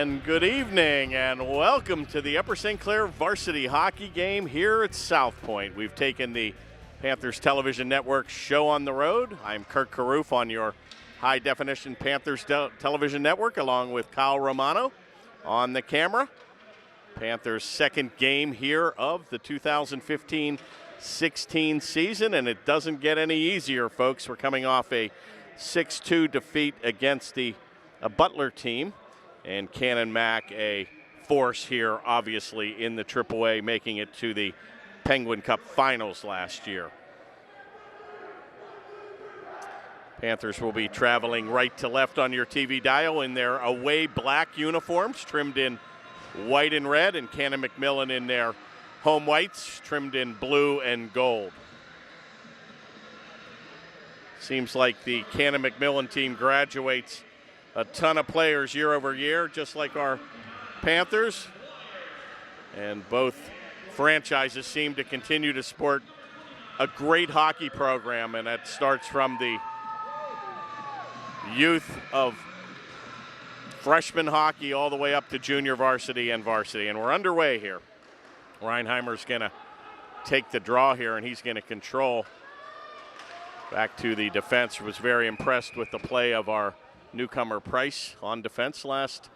And good evening and welcome to the Upper St. Clair varsity hockey game here at South Point. We've taken the Panthers Television Network show on the road. I'm Kirk Carruth on your high-definition Panthers Television Network along with Kyle Romano on the camera. Panthers' second game here of the 2015-16 season, and it doesn't get any easier, folks. We're coming off a 6-2 defeat against the Butler team, and Canon-Mac a force here, obviously, in the AAA, making it to the Penguin Cup Finals last year. Panthers will be traveling right to left on your TV dial in their away black uniforms, trimmed in white and red, and Canon-McMillan in their home whites, trimmed in blue and gold. Seems like the Canon-McMillan team graduates a ton of players year over year, just like our Panthers. And both franchises seem to continue to sport a great hockey program, and that starts from the youth of freshman hockey all the way up to junior varsity and varsity. And we're underway here. Reinheimer's going to take the draw here, and he's going to control. Back to the defense. Was very impressed with the play of our newcomer Price on defense last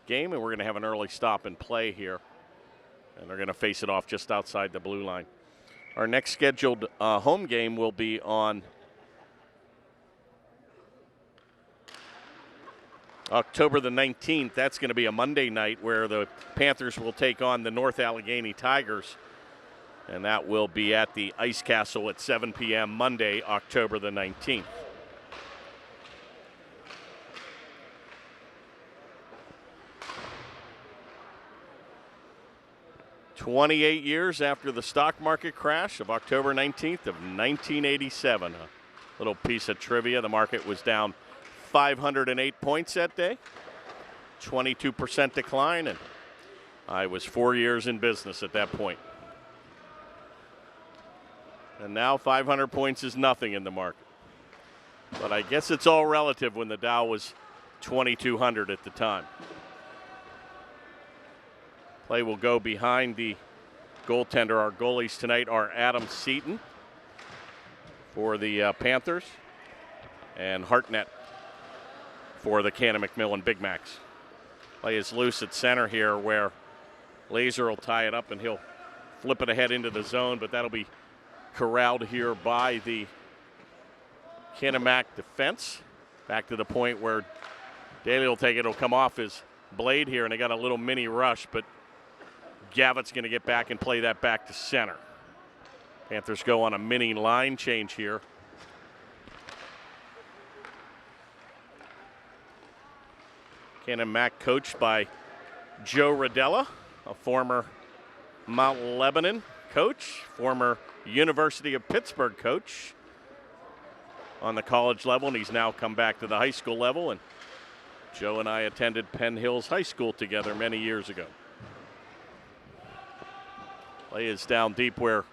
game, and we're going to have an early stop and play here. And they're going to face it off just outside the blue line. Our next scheduled home game will be on October the 19th. That's going to be a Monday night where the Panthers will take on the North Allegheny Tigers. And that will be at the Ice Castle at 7 p.m. Monday, October the 19th. "28 years after the stock market crash of October 19th of 1987. A little piece of trivia, the market was down 508 points that day, 22% decline, and I was 4 years in business at that point. And now 500 points is nothing in the market. But I guess it's all relative when the Dow was 2,200 at the time. Play will go behind the goaltender. Our goalies tonight are Adam Seaton for the Panthers and Hartnett for the Canon-McMillan Big Macs. Play is loose at center here where Laser will tie it up and he'll flip it ahead into the zone, but that'll be corralled here by the Canon-Mac defense. Back to the point where Daly will take it. It'll come off his blade here, and they got a little mini rush, but Gavitt's going to get back and play that back to center. Panthers go on a mini line change here. Canon-Mac coached by Joe Rodella, a former Mount Lebanon coach, former University of Pittsburgh coach on the college level, and he's now come back to the high school level. And Joe and I attended Penn Hills High School together many years ago. Play is down deep where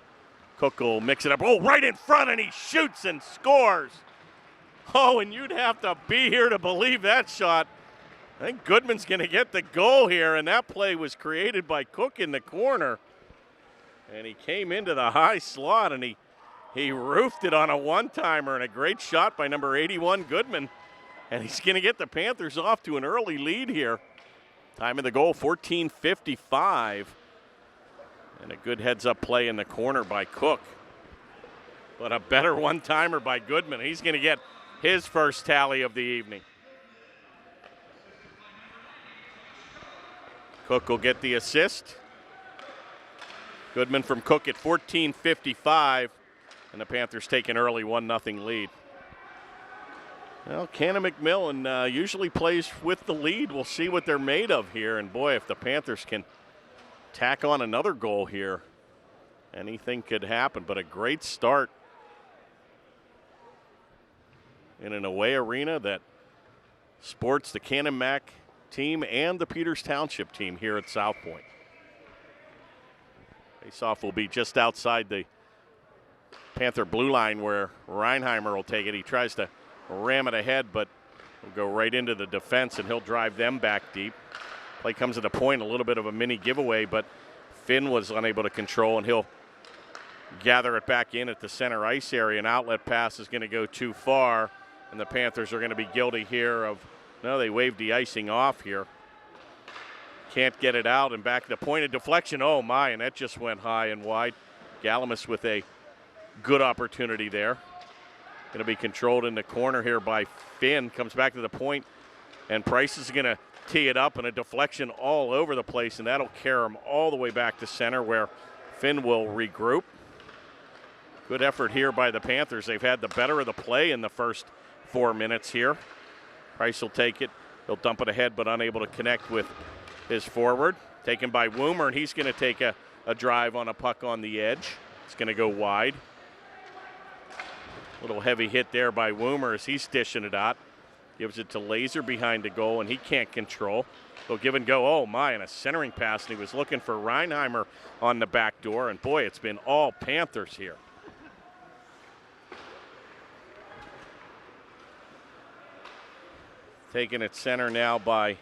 Cook will mix it up. Oh, right in front, and he shoots and scores. Oh, and you'd have to be here to believe that shot. I think Goodman's going to get the goal here, and that play was created by Cook in the corner. And he came into the high slot, and he roofed it on a one-timer, and a great shot by number 81, Goodman. And he's going to get the Panthers off to an early lead here. Time of the goal, 14:55. And a good heads-up play in the corner by Cook. But a better one-timer by Goodman. He's going to get his first tally of the evening. Cook will get the assist. Goodman from Cook at 14:55, and the Panthers take an early 1-0 lead. Well, Canon-McMillan usually plays with the lead. We'll see what they're made of here, and boy, if the Panthers can tack on another goal here, anything could happen, but a great start in an away arena that sports the Canon-Mac team and the Peters Township team here at South Point. Faceoff will be just outside the Panther blue line where Reinheimer will take it. He tries to ram it ahead, but will go right into the defense, and he'll drive them back deep. Play comes at a point, a little bit of a mini giveaway, but Finn was unable to control, and he'll gather it back in at the center ice area. An outlet pass is going to go too far, and the Panthers are going to be guilty here of, no, they waved the icing off here. Can't get it out, and back to the point of deflection. Oh my, and that just went high and wide. Galamus with a good opportunity there. Going to be controlled in the corner here by Finn. Comes back to the point, and Price is going to tee it up, and a deflection all over the place, and that'll carry him all the way back to center where Finn will regroup. Good effort here by the Panthers. They've had the better of the play in the first 4 minutes here. Price will take it. He'll dump it ahead, but unable to connect with his forward. Taken by Woomer, and he's going to take a drive on a puck on the edge. It's going to go wide. Little heavy hit there by Woomer as he's dishing it out. Gives it to Laser behind the goal, and he can't control. He'll give and go. Oh my, and a centering pass, and he was looking for Reinheimer on the back door, and boy, it's been all Panthers here. Taken at center now by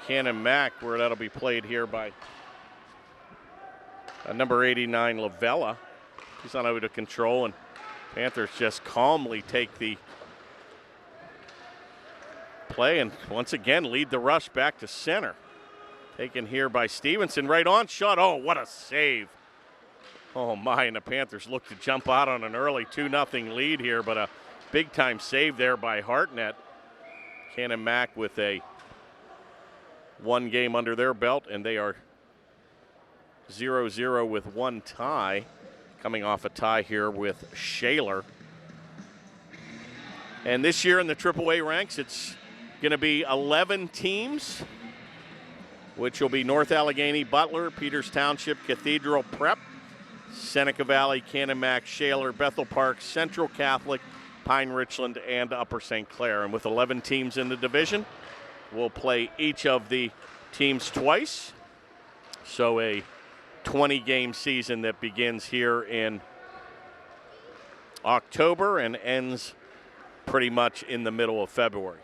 Canon-Mac, where that'll be played here by number 89, Lavella. He's unable to control, and Panthers just calmly take the play and once again lead the rush back to center. Taken here by Stevenson, right on shot. Oh, what a save. Oh my, and the Panthers look to jump out on an early 2-0 lead here, but a big time save there by Hartnett. Canon-Mac with a 1 game under their belt, and they are 0-0 with 1 tie. Coming off a tie here with Shaler. And this year in the AAA ranks, it's going to be 11 teams, which will be North Allegheny, Butler, Peters Township, Cathedral Prep, Seneca Valley, Canon-Mac, Shaler, Bethel Park, Central Catholic, Pine Richland, and Upper St. Clair. And with 11 teams in the division, we'll play each of the teams twice. So a 20-game season that begins here in October and ends pretty much in the middle of February.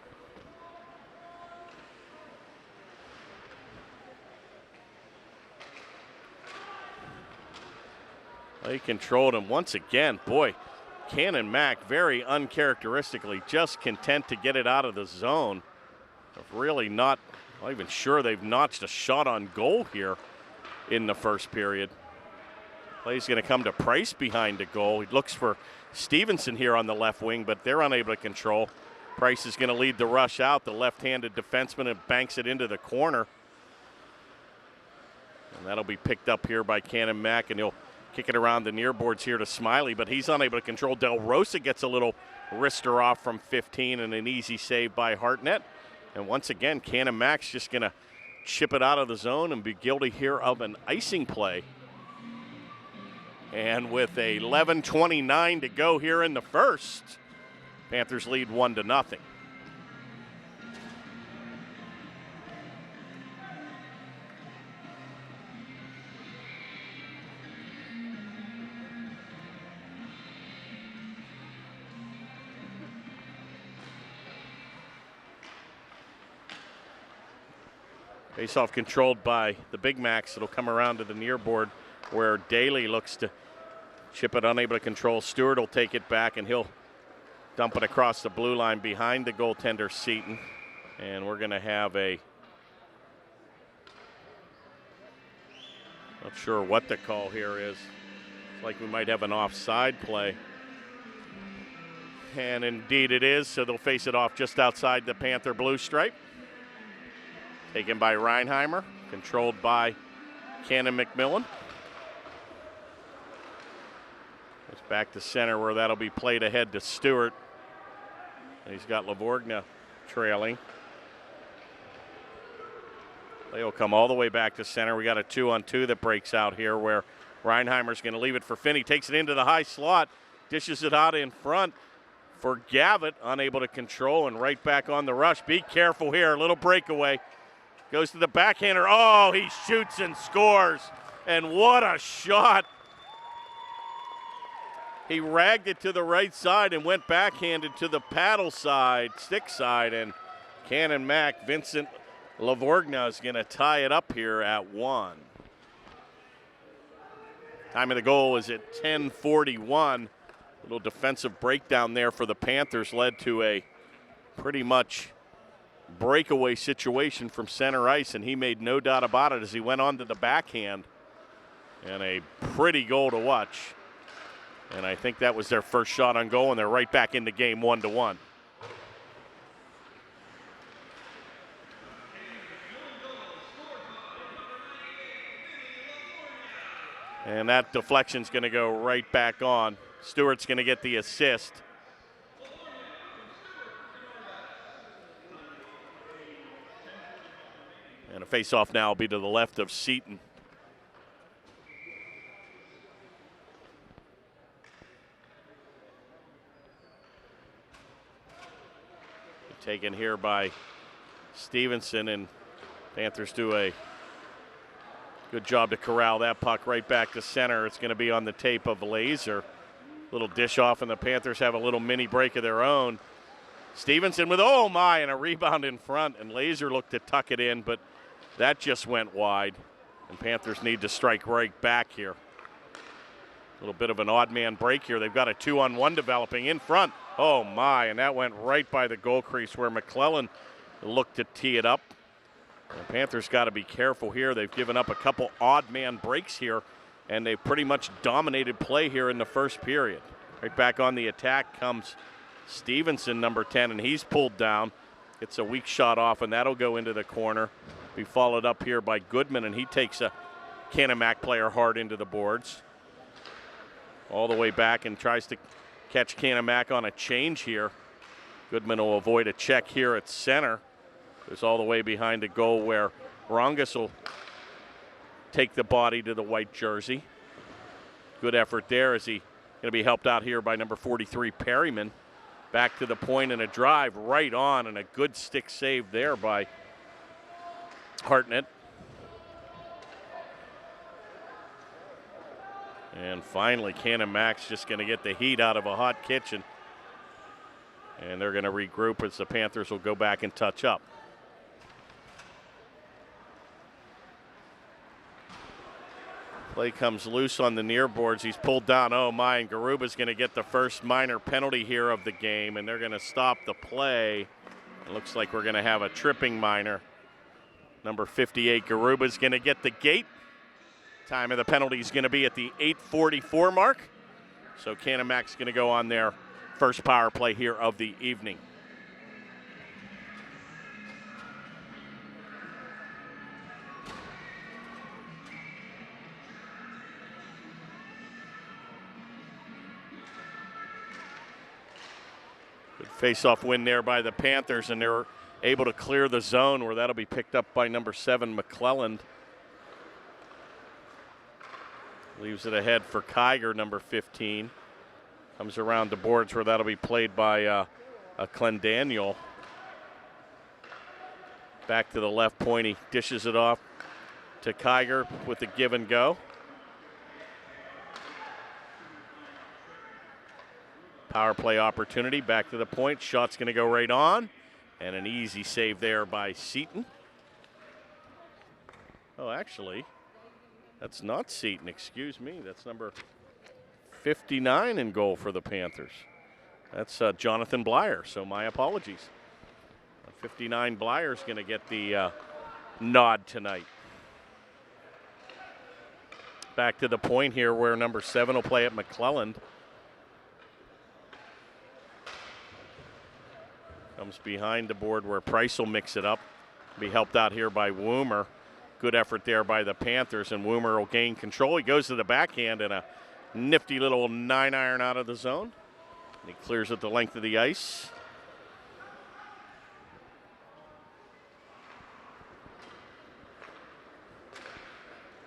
They controlled him once again. Boy, Canon-Mac very uncharacteristically just content to get it out of the zone. Really not even sure they've notched a shot on goal here in the first period. Play's going to come to Price behind the goal. He looks for Stevenson here on the left wing, but they're unable to control. Price is going to lead the rush out, the left-handed defenseman, and banks it into the corner. And that'll be picked up here by Canon-Mac, and he'll kick it around the near boards here to Smiley, but he's unable to control. Del Rosa gets a little wrister off from 15 and an easy save by Hartnett. And once again, Canon-Mac's just going to chip it out of the zone and be guilty here of an icing play. And with 11:29 to go here in the first, Panthers lead 1-0. Face-off controlled by the Big Macs. It'll come around to the near board where Daly looks to chip it, unable to control. Stewart will take it back, and he'll dump it across the blue line behind the goaltender, Seaton. And we're going to have not sure what the call here is. It's like we might have an offside play. And indeed it is, so they'll face it off just outside the Panther blue stripe. Taken by Reinheimer, controlled by Canon-McMillan. It's back to center where that'll be played ahead to Stewart. And he's got Lavorgna trailing. They will come all the way back to center. We got a 2-on-2 that breaks out here where Reinheimer's going to leave it for Finn. He takes it into the high slot, dishes it out in front for Gavitt, unable to control, and right back on the rush. Be careful here, a little breakaway. Goes to the backhander. Oh, he shoots and scores. And what a shot. He ragged it to the right side and went backhanded to the paddle side, stick side, and Canon-Mac, Vincent Lavorgna is going to tie it up here at 1. Time of the goal is at 10:41. Little defensive breakdown there for the Panthers led to a pretty much breakaway situation from center ice, and he made no doubt about it as he went on to the backhand. And a pretty goal to watch. And I think that was their first shot on goal, and they're right back in the game 1-1. And that deflection's going to go right back on. Stewart's going to get the assist. And a face-off now will be to the left of Seton. Taken here by Stevenson, and Panthers do a good job to corral that puck right back to center. It's going to be on the tape of Laser. Little dish off, and the Panthers have a little mini break of their own. Stevenson with, oh my, and a rebound in front, and Laser looked to tuck it in, but that just went wide. And Panthers need to strike right back here. A little bit of an odd man break here. They've got a 2-on-1 developing in front. Oh my, and that went right by the goal crease where McMillan looked to tee it up. The Panthers got to be careful here. They've given up a couple odd man breaks here, and they've pretty much dominated play here in the first period. Right back on the attack comes Stevenson, number 10, and he's pulled down. It's a weak shot off, and that'll go into the corner. Be followed up here by Goodman, and he takes a Canon-Mac player hard into the boards. All the way back and tries to catch Canon-Mac on a change here. Goodman will avoid a check here at center. It's all the way behind the goal where Rongas will take the body to the white jersey. Good effort there as he going to be helped out here by number 43, Perryman. Back to the point and a drive right on, and a good stick save there by Hartnett. And finally, Canon-Mac's just going to get the heat out of a hot kitchen. And they're going to regroup as the Panthers will go back and touch up. Play comes loose on the near boards. He's pulled down. Oh my, and Garuba's going to get the first minor penalty here of the game, and they're going to stop the play. It looks like we're going to have a tripping minor. Number 58, Garuba's going to get the gate. Time of the penalty is going to be at the 8:44 mark. So Canon-Mac's going to go on their first power play here of the evening. Good face-off win there by the Panthers, and they're able to clear the zone where that'll be picked up by number 7, McClelland. Leaves it ahead for Kiger, number 15. Comes around the boards where that'll be played by a Clendaniel. Back to the left point, he dishes it off to Kiger with the give and go. Power play opportunity, back to the point. Shot's going to go right on. And an easy save there by Seton. Oh, actually, that's not Seton, excuse me. That's number 59 in goal for the Panthers. That's Jonathan Blyer, so my apologies. 59 Blyer's going to get the nod tonight. Back to the point here where number 7 will play at McClelland. Comes behind the board where Price will mix it up. Be helped out here by Woomer. Good effort there by the Panthers, and Woomer will gain control. He goes to the backhand and a nifty little 9-iron out of the zone. And he clears it the length of the ice.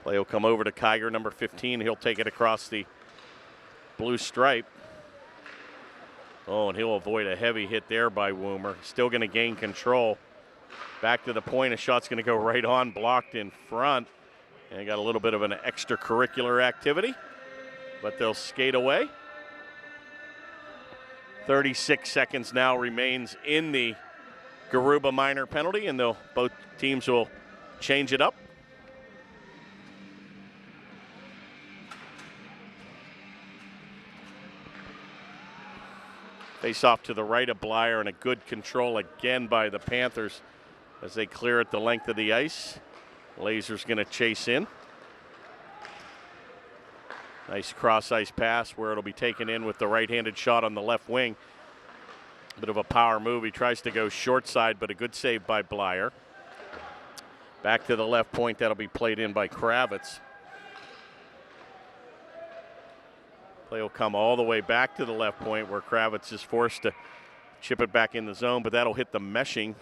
Play will come over to Kiger, number 15. He'll take it across the blue stripe. Oh, and he'll avoid a heavy hit there by Woomer. Still going to gain control. Back to the point. A shot's going to go right on, blocked in front. And got a little bit of an extracurricular activity, but they'll skate away. 36 seconds now remains in the Garuba minor penalty, and they'll both teams will change it up. Face off to the right of Blyer, and a good control again by the Panthers as they clear it the length of the ice. Laser's going to chase in. Nice cross-ice pass where it'll be taken in with the right-handed shot on the left wing. Bit of a power move. He tries to go short side, but a good save by Blyer. Back to the left point. That'll be played in by Kravitz. Play will come all the way back to the left point where Kravitz is forced to chip it back in the zone, but that'll hit the meshing.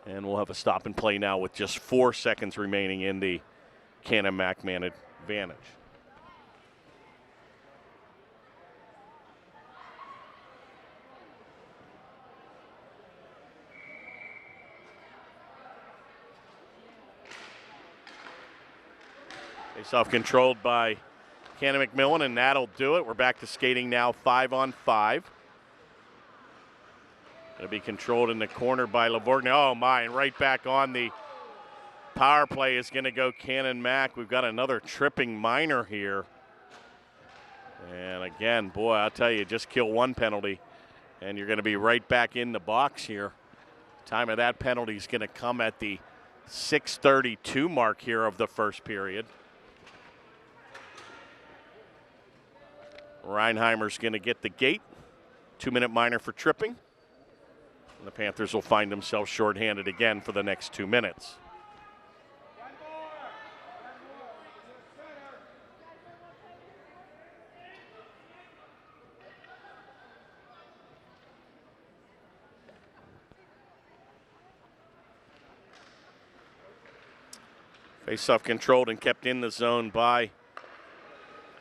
And we'll have a stop and play now with just 4 seconds remaining in the Canon-McMillan advantage. Face-off controlled by Canon-McMillan, and that'll do it. We're back to skating now 5-on-5. Going to be controlled in the corner by Lavorgna. Oh, my, and right back on the power play is going to go Canon-Mac. We've got another tripping minor here. And again, boy, I'll tell you, just kill one penalty, and you're going to be right back in the box here. Time of that penalty is going to come at the 6:32 mark here of the first period. Reinheimer's going to get the gate. 2-minute minor for tripping. And the Panthers will find themselves shorthanded again for the next 2 minutes. Face-off controlled and kept in the zone by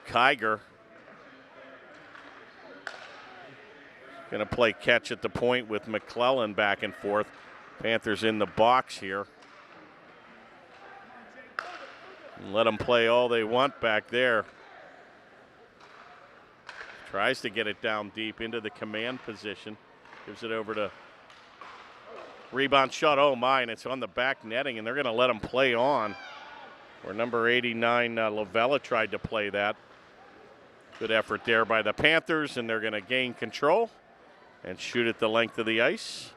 Kiger. Going to play catch at the point with McClellan back and forth. Panthers in the box here. And let them play all they want back there. Tries to get it down deep into the command position. Gives it over to rebound shot. Oh, my, and it's on the back netting, and they're going to let them play on. Where number 89, Lavella, tried to play that. Good effort there by the Panthers, and they're going to gain control and shoot at the length of the ice.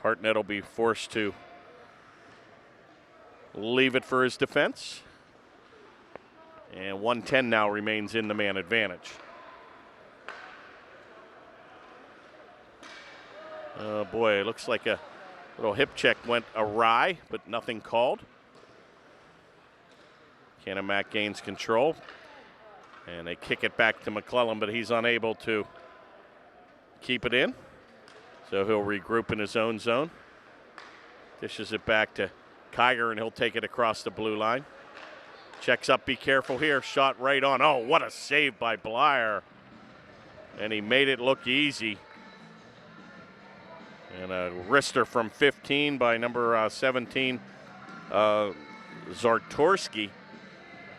Hartnett will be forced to leave it for his defense. And 1:10 now remains in the man advantage. Oh boy, it looks like a little hip check went awry, but nothing called. Canon-Mac gains control. And they kick it back to McClellan, but he's unable to keep it in. So he'll regroup in his own zone. Dishes it back to Kiger, and he'll take it across the blue line. Checks up, be careful here. Shot right on. Oh, what a save by Blyer. And he made it look easy. And a wrister from 15 by number 17, Zartorski.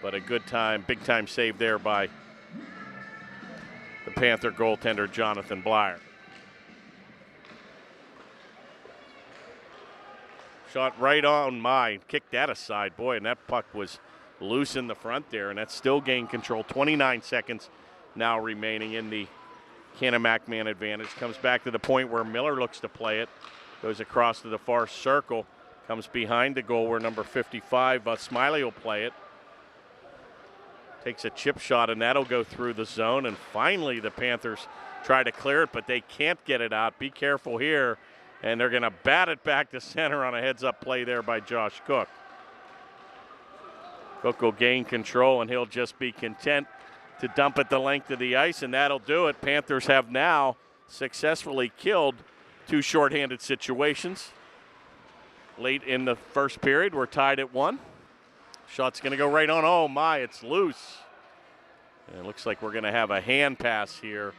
But a good time, big time save there by the Panther goaltender, Jonathan Blyer. Shot right on my, kicked that aside, boy, and that puck was loose in the front there, and that's still gained control. 29 seconds now remaining in the Canon-McMillan advantage. Comes back to the point where Miller looks to play it. Goes across to the far circle. Comes behind the goal where number 55, Smiley will play it. Takes a chip shot, and that'll go through the zone. And finally, the Panthers try to clear it, but they can't get it out. Be careful here. And they're going to bat it back to center on a heads-up play there by Josh Cook. Cook will gain control, and he'll just be content to dump it the length of the ice, and that'll do it. Panthers have now successfully killed 2 shorthanded situations. Late in the first period, we're tied at 1. Shot's going to go right on. Oh, my, it's loose. And it looks like we're going to have a hand pass here.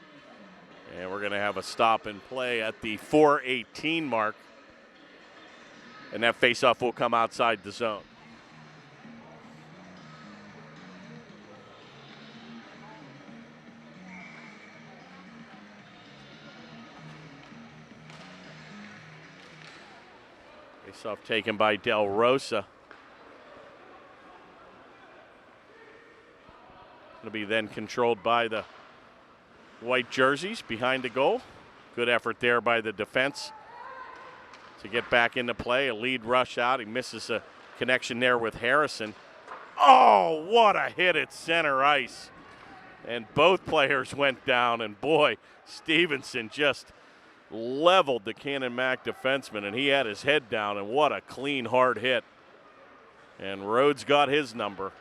And we're going to have a stop and play at the 4:18 mark. And that faceoff will come outside the zone. Face-off taken by Del Rosa. It'll be then controlled by the white jerseys behind the goal. Good effort there by the defense to get back into play. A lead rush out. He misses a connection there with Harrison. Oh, what a hit at center ice. And both players went down, and boy, Stevenson just leveled the Canon-Mac defenseman, and he had his head down, and what a clean, hard hit. And Rhodes got his number.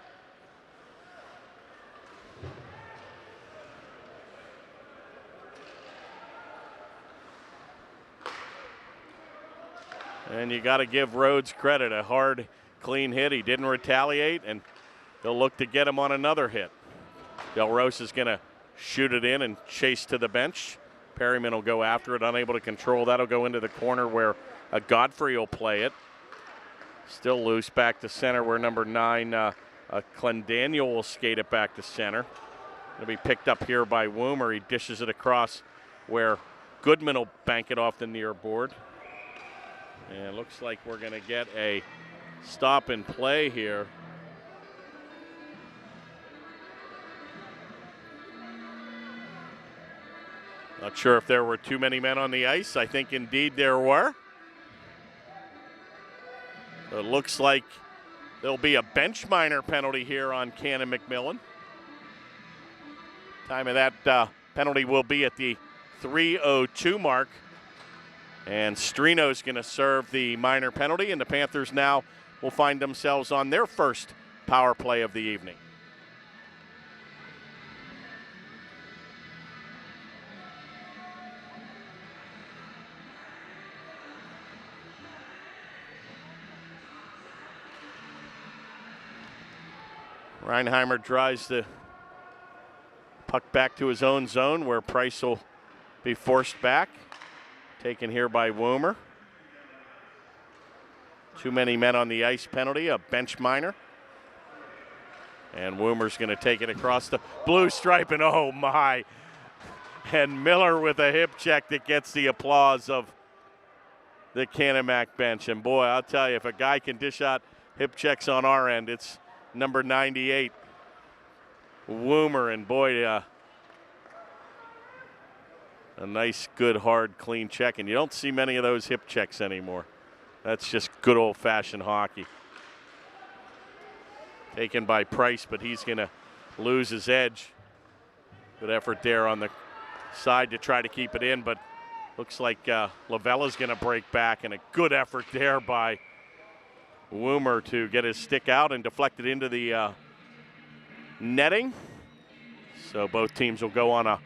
And you got to give Rhodes credit. A hard, clean hit. He didn't retaliate, and they'll look to get him on another hit. Del Rosa's going to shoot it in and chase to the bench. Perryman will go after it, unable to control. That'll go into the corner where Godfrey will play it. Still loose, back to center where number 9, Clendaniel will skate it back to center. It'll be picked up here by Woomer. He dishes it across where Goodman will bank it off the near board. And it looks like we're going to get a stop and play here. Not sure if there were too many men on the ice. I think indeed there were. So it looks like there'll be a bench minor penalty here on Canon-McMillan. Time of that penalty will be at the 3:02 mark. And Strino's going to serve the minor penalty, and the Panthers now will find themselves on their first power play of the evening. Reinheimer drives the puck back to his own zone where Price will be forced back. Taken here by Woomer. Too many men on the ice penalty, a bench minor. And Woomer's going to take it across the blue stripe, and oh my. And Miller with a hip check that gets the applause of the Canon-Mac bench. And boy, I'll tell you, if a guy can dish out hip checks on our end, it's number 98, Woomer. And boy, a nice, good, hard, clean check. And you don't see many of those hip checks anymore. That's just good old-fashioned hockey. Taken by Price, but he's going to lose his edge. Good effort there on the side to try to keep it in, but looks like Lavella's going to break back, and a good effort there by Woomer to get his stick out and deflect it into the netting. So both teams will go on a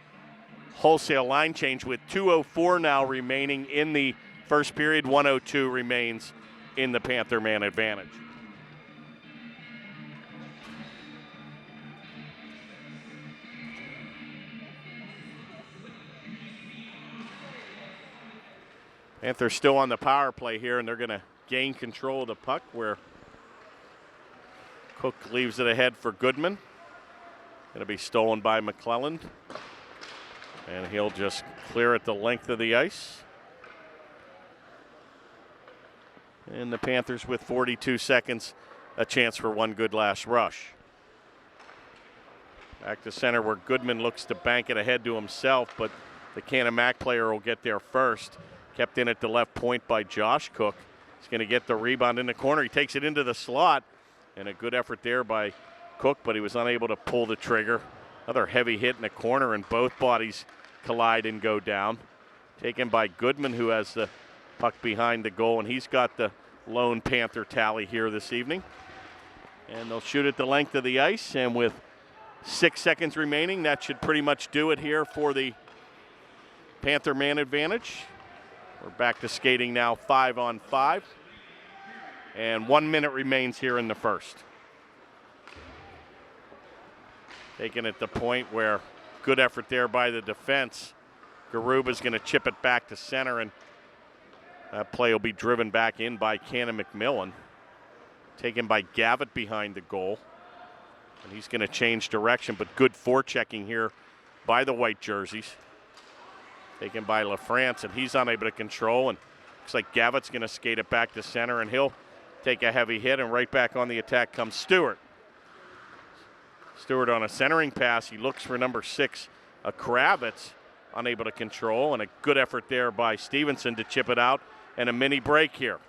wholesale line change with 2:04 now remaining in the first period. 1:02 remains in the Panther man advantage. Panthers still on the power play here, and they're going to gain control of the puck where Cook leaves it ahead for Goodman. Going to be stolen by McClelland. And he'll just clear it the length of the ice. And the Panthers with 42 seconds, a chance for one good last rush. Back to center where Goodman looks to bank it ahead to himself, but the Canon-Mac player will get there first. Kept in at the left point by Josh Cook. He's going to get the rebound in the corner. He takes it into the slot, and a good effort there by Cook, but he was unable to pull the trigger. Another heavy hit in the corner, and both bodies collide and go down. Taken by Goodman, who has the puck behind the goal, and he's got the lone Panther tally here this evening. And they'll shoot at the length of the ice, and with 6 seconds remaining, that should pretty much do it here for the Panther man advantage. We're back to skating now 5-on-5. And 1 minute remains here in the first. Taken at the point where good effort there by the defense. Garuba's going to chip it back to center, and that play will be driven back in by Canon-McMillan. Taken by Gavitt behind the goal. And he's going to change direction, but good forechecking here by the white jerseys. Taken by LaFrance, and he's unable to control, and Looks like Gavitt's going to skate it back to center, and he'll take a heavy hit, and right back on the attack comes Stewart. Stewart on a centering pass. He looks for number 6, Kravitz, unable to control, and a good effort there by Stevenson to chip it out, and a mini break here.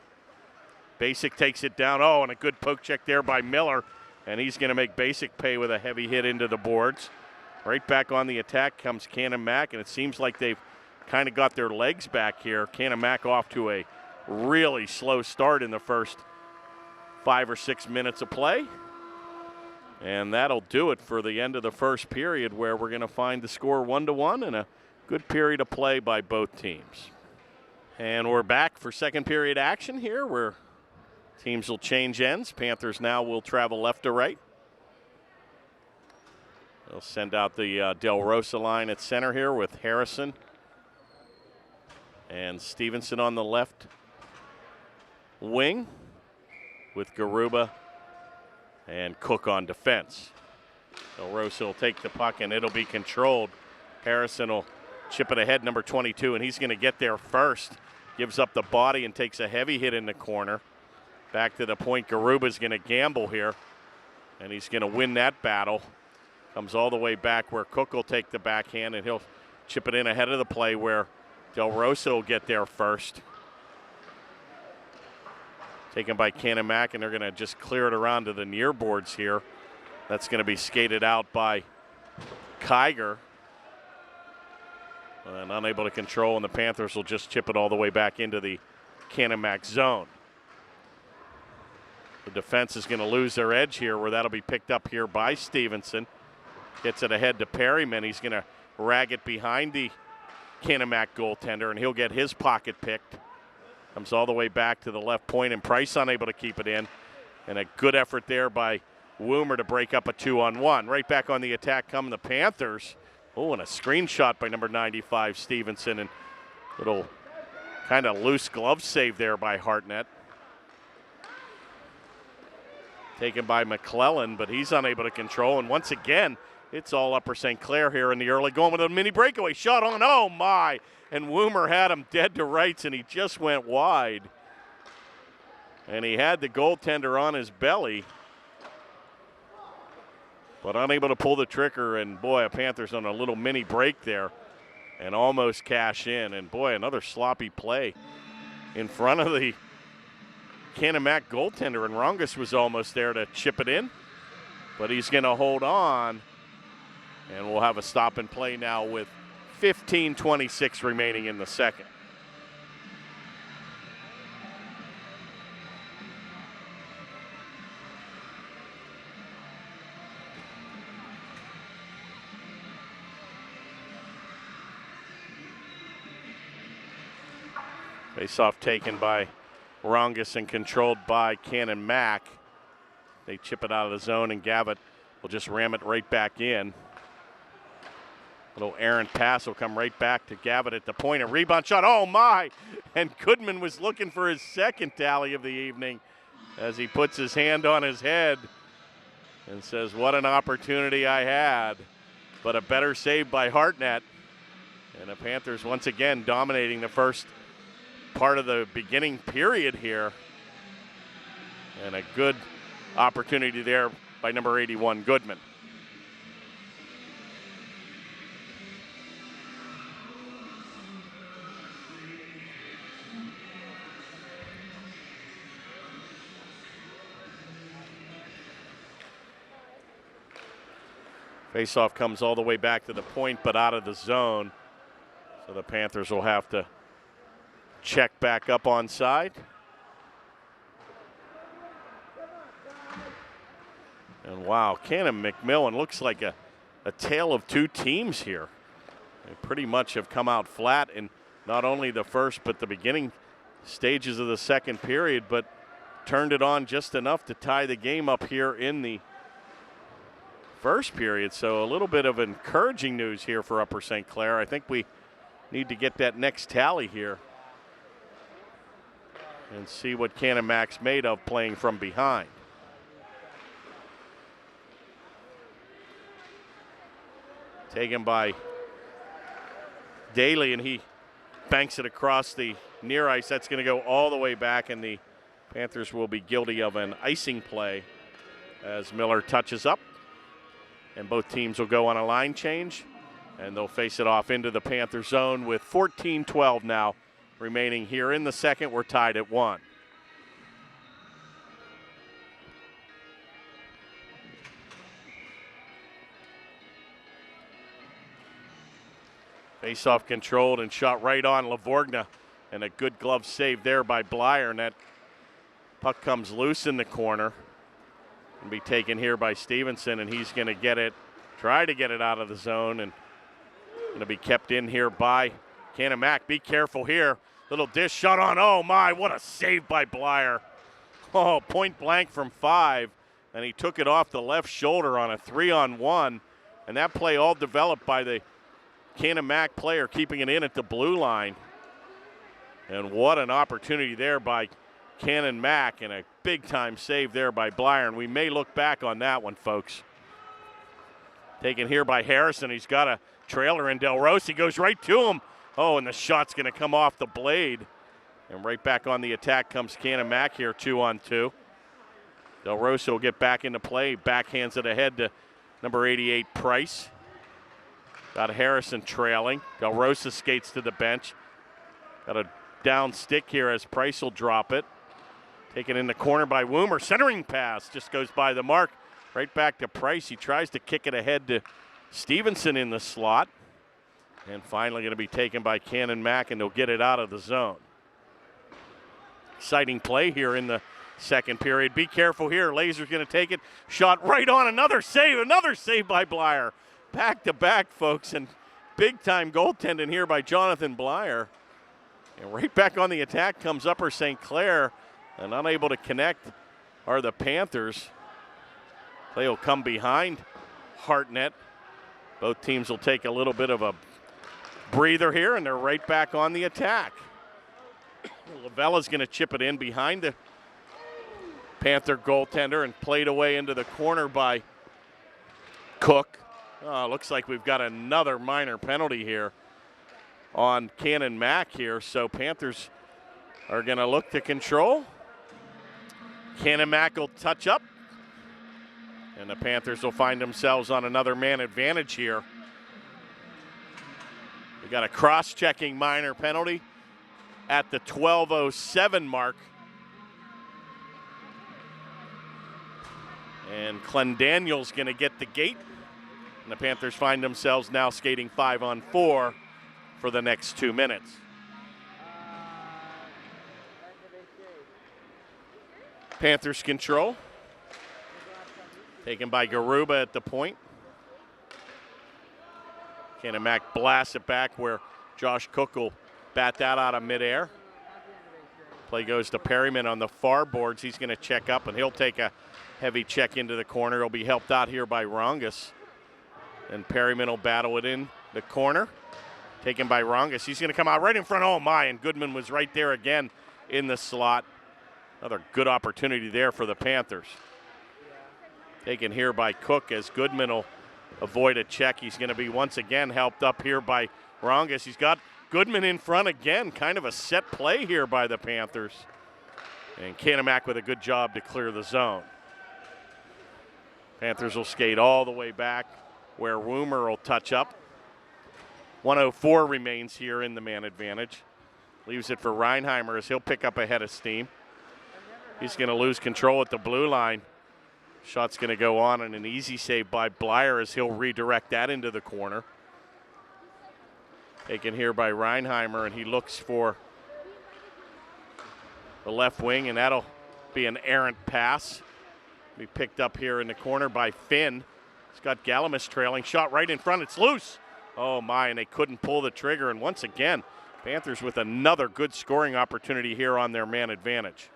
Basic takes it down. Oh, and a good poke check there by Miller, and he's going to make Basic pay with a heavy hit into the boards. Right back on the attack comes Canon-Mac, and it seems like they've kind of got their legs back here. Canon-Mac off to a really slow start in the first 5 or 6 minutes of play. And that'll do it for the end of the first period, where we're going to find the score 1-1 and a good period of play by both teams. And we're back for second period action here, where teams will change ends. Panthers now will travel left to right. They'll send out the Del Rosa line at center here with Harrison and Stevenson on the left wing, with Garuba and Cook on defense. Del Rosa will take the puck, and it'll be controlled. Harrison will chip it ahead, number 22, and he's going to get there first. Gives up the body and takes a heavy hit in the corner. Back to the point. Garuba's going to gamble here, and he's going to win that battle. Comes all the way back where Cook will take the backhand, and he'll chip it in ahead of the play where Del Rosa will get there first. Taken by Canon-Mac, and they're going to just clear it around to the near boards here. That's going to be skated out by Kiger. And unable to control, and the Panthers will just chip it all the way back into the Canon-Mac zone. The defense is going to lose their edge here, where that'll be picked up here by Stevenson. Gets it ahead to Perryman. He's going to rag it behind the Canon-Mac goaltender, and he'll get his pocket picked. Comes all the way back to the left point, and Price unable to keep it in. And a good effort there by Woomer to break up a 2-on-1. Right back on the attack come the Panthers. Oh, and a screenshot by number 95, Stevenson, and little kind of loose glove save there by Hartnett. Taken by McClellan, but he's unable to control. And once again, it's all Upper St. Clair here in the early going with a mini breakaway shot on. Oh, my. And Woomer had him dead to rights, and he just went wide. And he had the goaltender on his belly, but unable to pull the trigger. And, boy, a Panthers on a little mini break there and almost cash in. And, boy, another sloppy play in front of the Canon-Mac goaltender, and Rongus was almost there to chip it in, but he's going to hold on, and we'll have a stop and play now with 15:26 remaining in the second. Face-off taken by Rongus and controlled by Canon-Mac. They chip it out of the zone, and Gavitt will just ram it right back in. Little errant pass will come right back to Gavitt at the point. A rebound shot, oh my! And Goodman was looking for his second tally of the evening as he puts his hand on his head and says, what an opportunity I had. But a better save by Hartnett. And the Panthers once again dominating the first part of the beginning period here. And a good opportunity there by number 81, Goodman. Faceoff comes all the way back to the point, but out of the zone. So the Panthers will have to check back up on side. And wow, Canon-McMillan looks like a tale of two teams here. They pretty much have come out flat in not only the first but the beginning stages of the second period, but turned it on just enough to tie the game up here in the first period. So a little bit of encouraging news here for Upper St. Clair. I think we need to get that next tally here and see what Canon-Mac's made of playing from behind. Taken by Daly, and he banks it across the near ice. That's going to go all the way back, and the Panthers will be guilty of an icing play as Miller touches up. And both teams will go on a line change, and they'll face it off into the Panther zone with 14-12 now remaining here in the second. We're tied at 1. Face-off controlled and shot right on Lavorgna, and a good glove save there by Blyer, and that puck comes loose in the corner and be taken here by Stevenson, and he's going to get it, try to get it out of the zone, and going to be kept in here by Canon-Mac. Be careful here. Little dish shot on. Oh, my, what a save by Blyer. Oh, point blank from 5, and he took it off the left shoulder on a 3-on-1, and that play all developed by the Canon-Mac player keeping it in at the blue line. And what an opportunity there by Canon-Mac, and a big-time save there by Blyer. And we may look back on that one, folks. Taken here by Harrison. He's got a trailer in Del Rossi. Goes right to him. Oh, and the shot's going to come off the blade. And right back on the attack comes Canon-Mac here, 2-on-2. Del Rossi will get back into play. Backhands it ahead to number 88, Price. Got Harrison trailing. Del Rosa skates to the bench. Got a down stick here as Price will drop it. Taken in the corner by Woomer. Centering pass just goes by the mark. Right back to Price. He tries to kick it ahead to Stevenson in the slot. And finally going to be taken by Canon-Mac, and they'll get it out of the zone. Exciting play here in the second period. Be careful here. Laser's going to take it. Shot right on. Another save by Blyer. Back-to-back, folks, and big-time goaltending here by Jonathan Blyer. And right back on the attack comes Upper St. Clair, and unable to connect are the Panthers. They will come behind Hartnett. Both teams will take a little bit of a breather here, and they're right back on the attack. Lavella's going to chip it in behind the Panther goaltender and played away into the corner by Cook. Looks like we've got another minor penalty here on Canon-Mac here, so Panthers are going to look to control. Canon-Mac will touch up, and the Panthers will find themselves on another man advantage here. We got a cross-checking minor penalty at the 12:07 mark. And Clendaniel's going to get the gate. And the Panthers find themselves now skating 5-on-4 for the next 2 minutes. Panthers control. Taken by Garuba at the point. Canon-Mac blasts it back where Josh Cook will bat that out of midair. Play goes to Perryman on the far boards. He's going to check up, and he'll take a heavy check into the corner. He'll be helped out here by Rongas. And Perryman will battle it in the corner. Taken by Rongas. He's going to come out right in front. Oh, my, and Goodman was right there again in the slot. Another good opportunity there for the Panthers. Taken here by Cook as Goodman will avoid a check. He's going to be once again helped up here by Rongas. He's got Goodman in front again. Kind of a set play here by the Panthers. And Canon-Mac with a good job to clear the zone. Panthers will skate all the way back where Woomer will touch up. 1:04 remains here in the man advantage. Leaves it for Reinheimer as he'll pick up a head of steam. He's going to lose control at the blue line. Shot's going to go on, and an easy save by Blyer as he'll redirect that into the corner. Taken here by Reinheimer, and he looks for the left wing, and that'll be an errant pass. Be picked up here in the corner by Finn. He's got Galamus trailing. Shot right in front. It's loose. Oh, my, and they couldn't pull the trigger. And once again, Panthers with another good scoring opportunity here on their man advantage.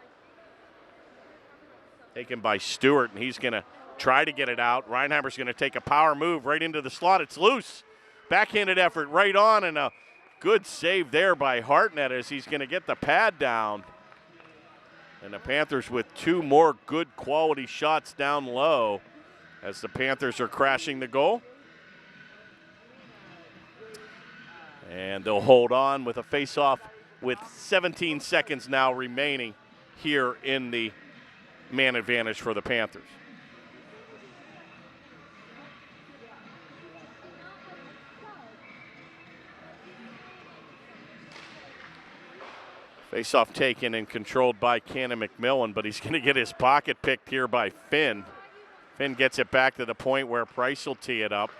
Taken by Stewart, and he's going to try to get it out. Reinheimer's going to take a power move right into the slot. It's loose. Backhanded effort right on, and a good save there by Hartnett as he's going to get the pad down. And the Panthers with 2 more good quality shots down low as the Panthers are crashing the goal. And they'll hold on with a face-off with 17 seconds now remaining here in the man advantage for the Panthers. Face-off taken and controlled by Canon-McMillan, but he's going to get his pocket picked here by Finn. Finn gets it back to the point where Price will tee it up.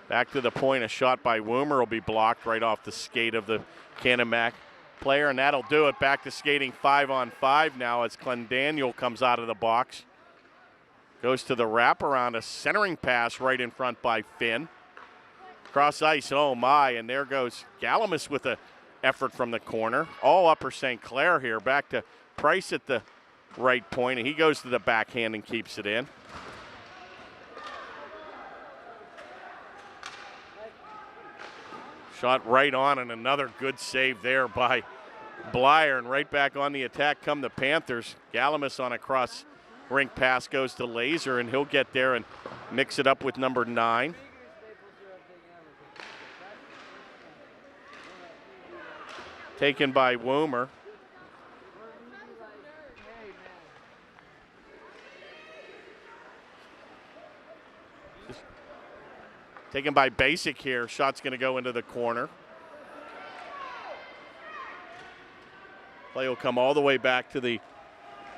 Back to the point, a shot by Woomer will be blocked right off the skate of the Canon-Mac player, and that'll do it. Back to skating 5-on-5 now as Clendaniel comes out of the box. Goes to the wraparound, a centering pass right in front by Finn. Cross ice, oh my, and there goes Galamus with a effort from the corner. All upper St. Clair here. Back to Price at the right point, and he goes to the backhand and keeps it in. Shot right on, and another good save there by Blyer, and right back on the attack come the Panthers. Galamus on a cross rink pass goes to Laser, and he'll get there and mix it up with number 9. Taken by Woomer. Taken by Basic here. Shot's going to go into the corner. Play will come all the way back to the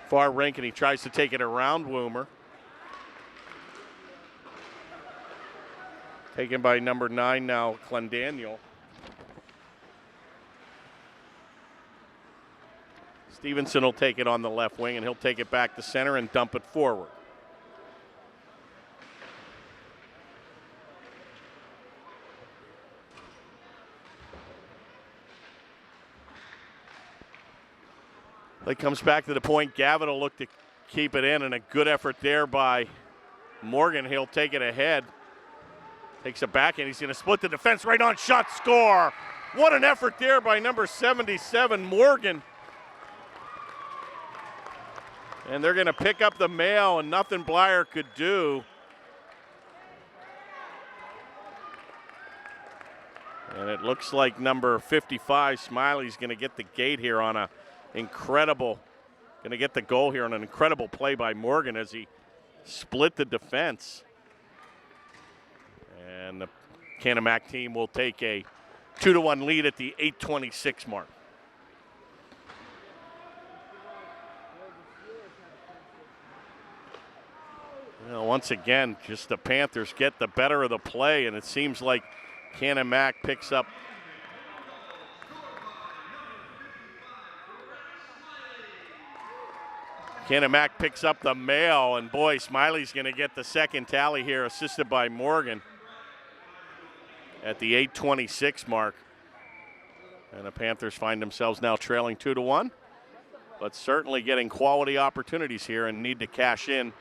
far rink, and he tries to take it around Woomer. Taken by number 9 now, Clendaniel. Stevenson will take it on the left wing, and he'll take it back to center and dump it forward. Play comes back to the point. Gavin will look to keep it in, and a good effort there by Morgan. He'll take it ahead. Takes it back, and he's going to split the defense right on shot, score. What an effort there by number 77, Morgan. And they're going to pick up the mail, and nothing Blyer could do. And it looks like number 55, Smiley's going to get the gate here on a incredible, going to get the goal here on an incredible play by Morgan as he split the defense. And the Canon-Mac team will take a 2-1 lead at the 8:26 mark. You know, once again, just the Panthers get the better of the play, and it seems like Canon-Mac picks up the mail, and boy, Smiley's going to get the second tally here, assisted by Morgan at the 8:26 mark. And the Panthers find themselves now trailing 2-1, but certainly getting quality opportunities here and need to cash in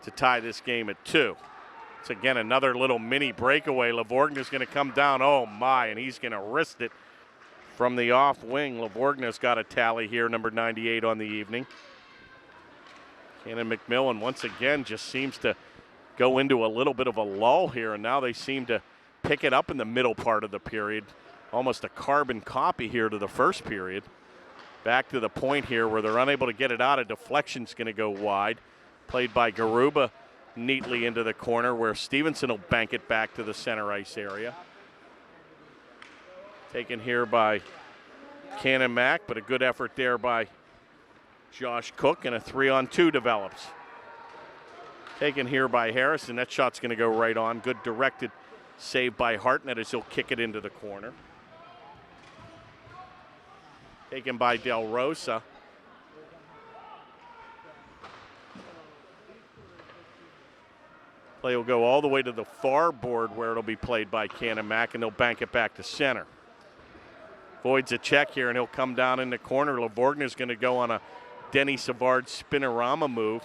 to tie this game at 2. It's again another little mini breakaway. Lavorgna's going to come down, oh my, and he's going to wrist it from the off wing. Lavorgna's got a tally here, number 98 on the evening. Canon-McMillan once again just seems to go into a little bit of a lull here, and now they seem to pick it up in the middle part of the period. Almost a carbon copy here to the first period. Back to the point here where they're unable to get it out. A deflection's going to go wide. Played by Garuba neatly into the corner where Stevenson will bank it back to the center ice area. Taken here by Canon-Mac, but a good effort there by Josh Cook, and a 3-on-2 develops. Taken here by Harrison. That shot's going to go right on. Good directed save by Hartnett as he'll kick it into the corner. Taken by Del Rosa. Play will go all the way to the far board where it'll be played by Canon-Mac, and they'll bank it back to center. Voids a check here, and he'll come down in the corner. Lavorgna's going to go on a Denny Savard spinorama move.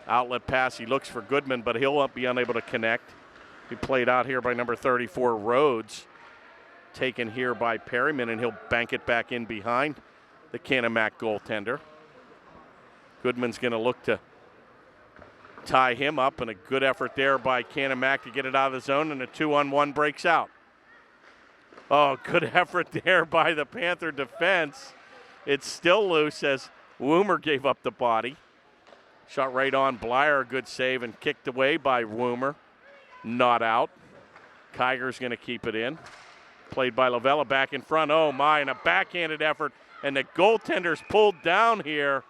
Outlet pass, he looks for Goodman, but he'll be unable to connect. He played out here by number 34, Rhodes. Taken here by Perryman, and he'll bank it back in behind the Canon-Mac goaltender. Goodman's going to look to tie him up, and a good effort there by Canon-Mac to get it out of the zone, and a 2-on-1 breaks out. Oh, good effort there by the Panther defense. It's still loose as Woomer gave up the body. Shot right on Blyer, a good save, and kicked away by Woomer. Not out. Kiger's going to keep it in. Played by Lavella back in front. Oh, my, and a backhanded effort. And the goaltender's pulled down here.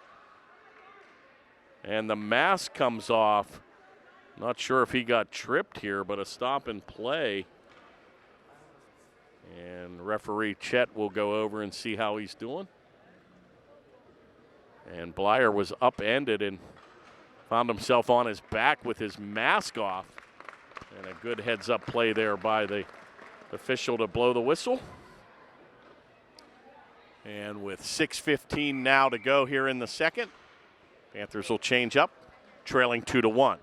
And the mask comes off. Not sure if he got tripped here, but a stop and play. And referee Chet will go over and see how he's doing. And Blyer was upended and found himself on his back with his mask off. And a good heads-up play there by the official to blow the whistle. And with 6:15 now to go here in the second, Panthers will change up, trailing 2-1.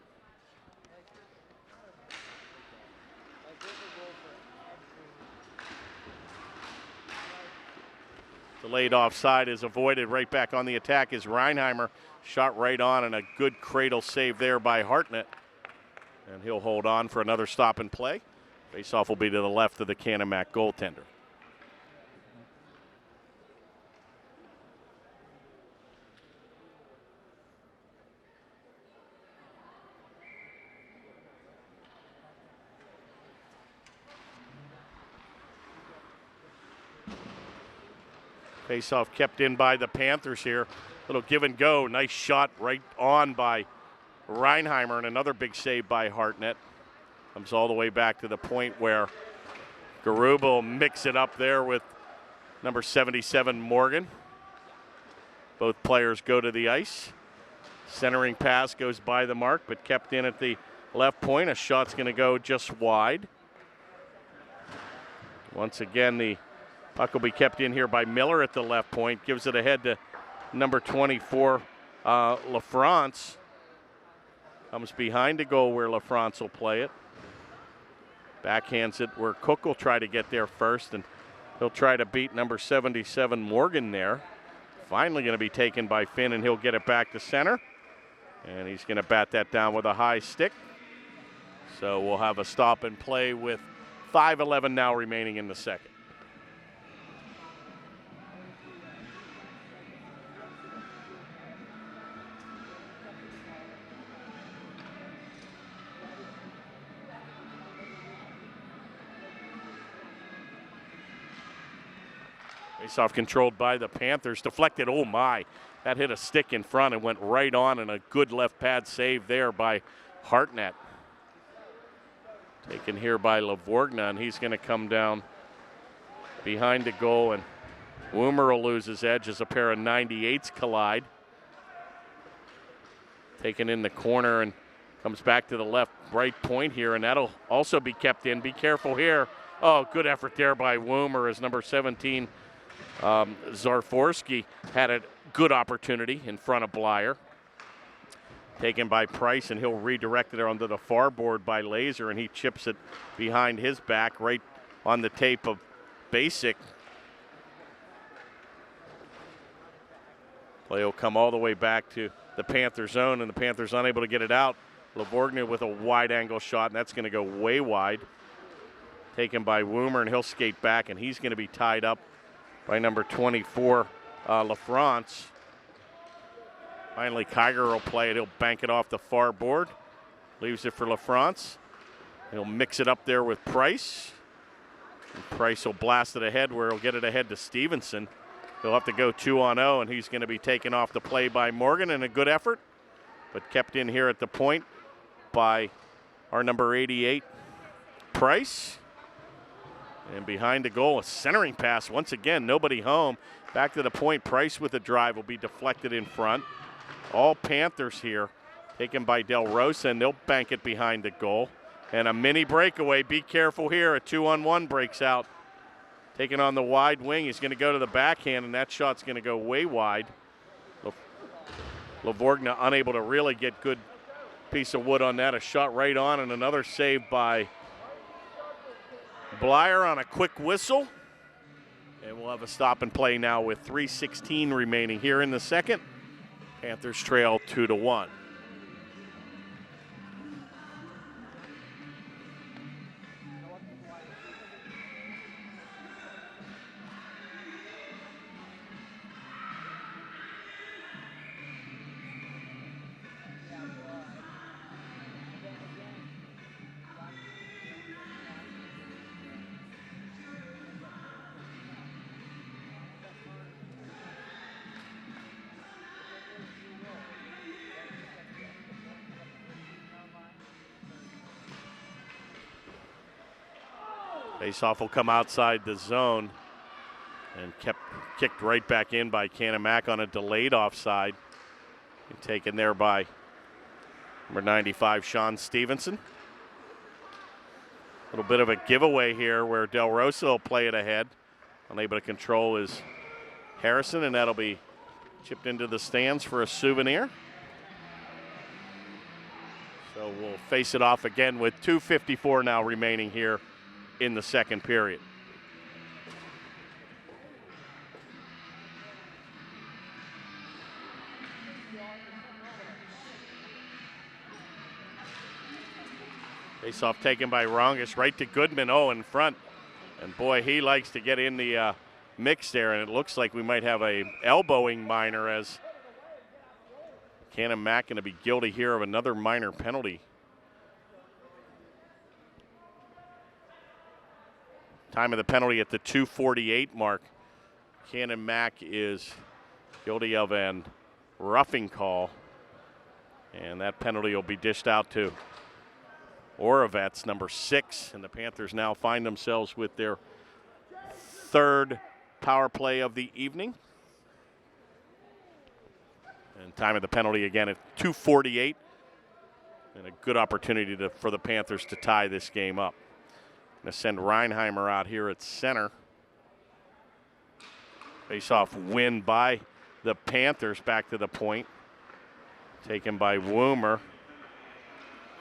Delayed offside is avoided. Right back on the attack is Reinheimer. Shot right on, and a good cradle save there by Hartnett. And he'll hold on for another stop and play. Faceoff will be to the left of the Canon-Mac goaltender. Faceoff kept in by the Panthers here. Little give and go. Nice shot right on by Reinheimer, and another big save by Hartnett. Comes all the way back to the point where Garuba will mix it up there with number 77, Morgan. Both players go to the ice. Centering pass goes by the mark, but kept in at the left point. A shot's going to go just wide. Once again, the puck will be kept in here by Miller at the left point. Gives it ahead to number 24, LaFrance. Comes behind the goal where LaFrance will play it. Backhands it where Cook will try to get there first, and he'll try to beat number 77, Morgan there. Finally going to be taken by Finn, and he'll get it back to center. And he's going to bat that down with a high stick. So we'll have a stop and play with 5:11 now remaining in the second. Faceoff controlled by the Panthers. Deflected, oh my. That hit a stick in front and went right on, and a good left pad save there by Hartnett. Taken here by Lavorgna, and he's going to come down behind the goal, and Woomer will lose his edge as a pair of 98s collide. Taken in the corner and comes back to the left right point here, and that'll also be kept in. Be careful here. Oh, good effort there by Woomer as number 17, Zarforsky had a good opportunity in front of Blyer. Taken by Price, and he'll redirect it onto the far board by Laser, and he chips it behind his back right on the tape of Basic. Play will come all the way back to the Panther zone, and the Panthers unable to get it out. Lavorgna with a wide angle shot, and that's going to go way wide. Taken by Woomer, and he'll skate back, and he's going to be tied up by number 24, LaFrance. Finally, Kiger will play it. He'll bank it off the far board. Leaves it for LaFrance. He'll mix it up there with Price. And Price will blast it ahead where he'll get it ahead to Stevenson. He'll have to go 2-on-0, and he's going to be taken off the play by Morgan, in a good effort, but kept in here at the point by our number 88, Price. And behind the goal, a centering pass. Once again, nobody home. Back to the point. Price with a drive will be deflected in front. All Panthers here, taken by Del Rosa, and they'll bank it behind the goal. And a mini breakaway. Be careful here. A 2-on-1 breaks out. Taken on the wide wing. He's going to go to the backhand, and that shot's going to go way wide. Lavorgna unable to really get good piece of wood on that. A shot right on, and another save by Blyer on a quick whistle. And we'll have a stop and play now with 3:16 remaining here in the second. Panthers trail 2-1. Faceoff will come outside the zone and kicked right back in by Canon-Mac on a delayed offside. And taken there by number 95, Sean Stevenson. A little bit of a giveaway here where Del Rosa will play it ahead. Unable to control is Harrison, and that'll be chipped into the stands for a souvenir. So we'll face it off again with 2:54 now remaining here in the second period. Face-off taken by Rongus, right to Goodman, in front. And boy, he likes to get in the mix there, and it looks like we might have a elbowing minor as Canon-Mac going to be guilty here of another minor penalty. Time of the penalty at the 2:48 mark. Canon-Mac is guilty of an roughing call, and that penalty will be dished out to Oravets, number 6, and the Panthers now find themselves with their third power play of the evening. And time of the penalty again at 2:48, and a good opportunity for the Panthers to tie this game up. Going to send Reinheimer out here at center. Face-off win by the Panthers back to the point. Taken by Woomer.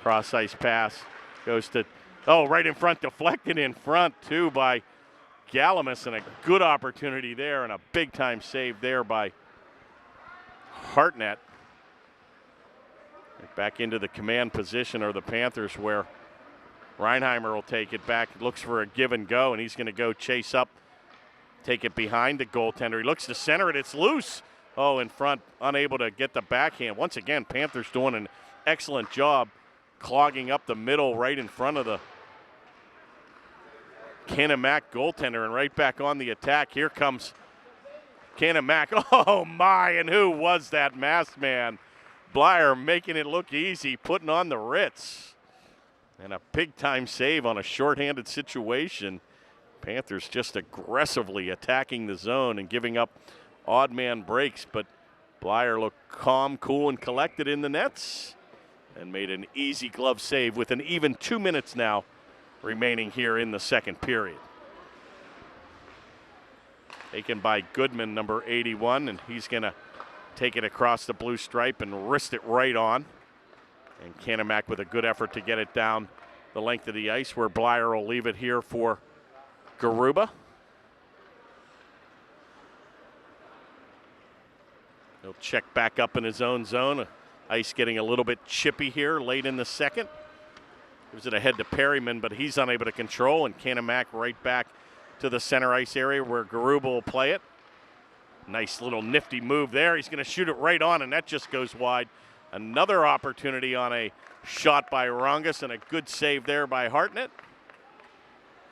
Cross-ice pass goes to, right in front, deflected in front too by Galamus, and a good opportunity there and a big-time save there by Hartnett. Back into the command position are the Panthers, where Reinheimer will take it back, looks for a give and go, and he's going to go chase up, take it behind the goaltender. He looks to center it, it's loose. In front, unable to get the backhand. Once again, Panthers doing an excellent job clogging up the middle right in front of the Canon-Mac goaltender, and right back on the attack. Here comes Canon-Mac. Oh my, and who was that masked man? Blyer making it look easy, putting on the Ritz. And a big time save on a shorthanded situation. Panthers just aggressively attacking the zone and giving up odd man breaks, but Blyer looked calm, cool, and collected in the nets and made an easy glove save with an even 2 minutes now remaining here in the second period. Taken by Goodman, number 81, and he's going to take it across the blue stripe and wrist it right on. And Canon-Mac with a good effort to get it down the length of the ice, where Blyer will leave it here for Garuba. He'll check back up in his own zone. Ice getting a little bit chippy here late in the second. Gives it ahead to Perryman, but he's unable to control, and Canon-Mac right back to the center ice area where Garuba will play it. Nice little nifty move there. He's going to shoot it right on, and that just goes wide. Another opportunity on a shot by Rongus, and a good save there by Hartnett.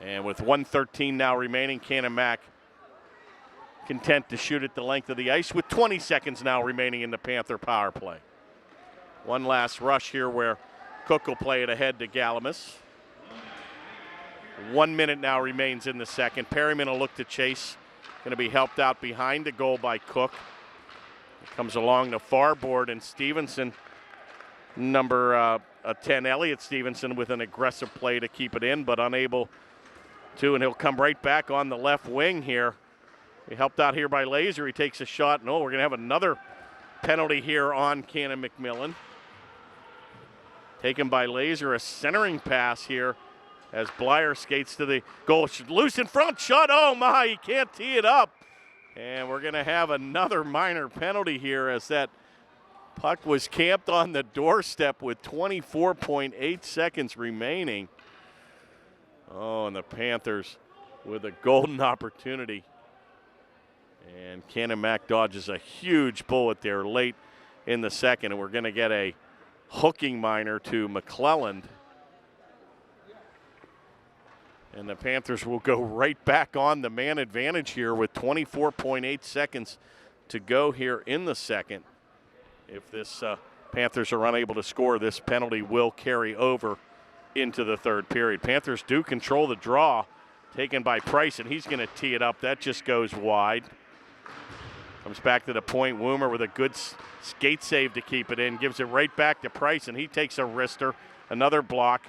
And with 1:13 now remaining, Canon-Mac content to shoot at the length of the ice with 20 seconds now remaining in the Panther power play. One last rush here where Cook will play it ahead to Galamus. 1 minute now remains in the second. Perryman will look to chase. Going to be helped out behind the goal by Cook. Comes along the far board, and Stevenson, number 10, Elliott Stevenson, with an aggressive play to keep it in, but unable to, and he'll come right back on the left wing here. He helped out here by Laser. He takes a shot. No, we're going to have another penalty here on Canon-McMillan. Taken by Laser, a centering pass here as Blyer skates to the goal. Loose in front, shot. Oh my, he can't tee it up. And we're going to have another minor penalty here as that puck was camped on the doorstep with 24.8 seconds remaining. And the Panthers with a golden opportunity. And Canon-Mac dodges a huge bullet there late in the second, and we're going to get a hooking minor to McClelland. And the Panthers will go right back on the man advantage here with 24.8 seconds to go here in the second. If this Panthers are unable to score, this penalty will carry over into the third period. Panthers do control the draw taken by Price, and he's going to tee it up. That just goes wide. Comes back to the point. Woomer with a good skate save to keep it in. Gives it right back to Price, and he takes a wrister. Another block.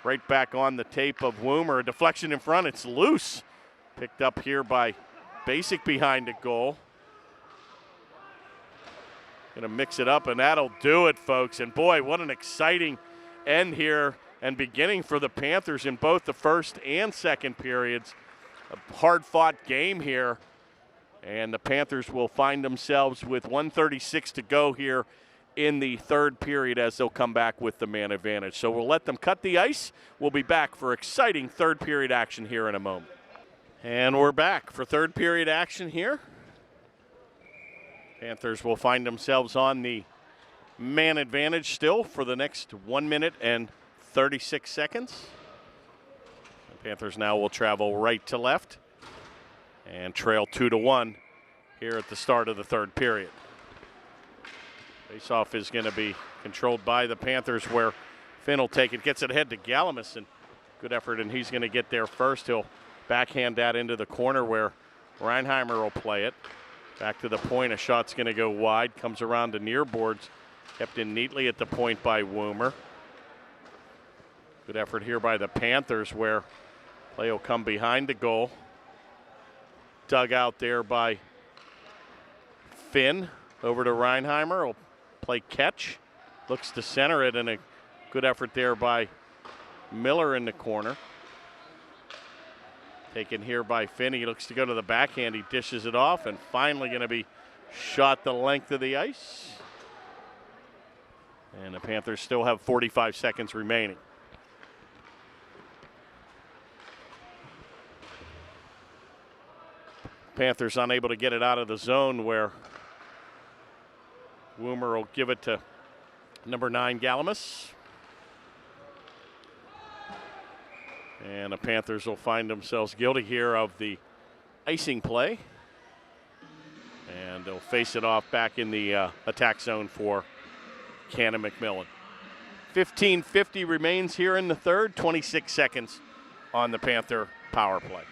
Right back on the tape of Woomer. A deflection in front. It's loose. Picked up here by Basic behind the goal. Going to mix it up, and that'll do it, folks. And boy, what an exciting end here and beginning for the Panthers in both the first and second periods. A hard-fought game here, and the Panthers will find themselves with 1:36 to go here in the third period as they'll come back with the man advantage. So we'll let them cut the ice. We'll be back for exciting third period action here in a moment. And we're back for third period action here. Panthers will find themselves on the man advantage still for the next 1 minute and 36 seconds. The Panthers now will travel right to left and trail 2-1 here at the start of the third period. Faceoff is going to be controlled by the Panthers, where Finn will take it, gets it ahead to Galamus, and good effort, and he's going to get there first. He'll backhand that into the corner where Reinheimer will play it. Back to the point, a shot's going to go wide, comes around to near boards, kept in neatly at the point by Woomer. Good effort here by the Panthers, where play will come behind the goal. Dug out there by Finn. Over to Reinheimer, will play catch. Looks to center it, and a good effort there by Miller in the corner. Taken here by Finn. He looks to go to the backhand. He dishes it off, and finally going to be shot the length of the ice. And the Panthers still have 45 seconds remaining. Panthers unable to get it out of the zone, where Woomer will give it to number 9, Galamus. And the Panthers will find themselves guilty here of the icing play. And they'll face it off back in the attack zone for Canon-McMillan. 15:50 remains here in the third, 26 seconds on the Panther power play.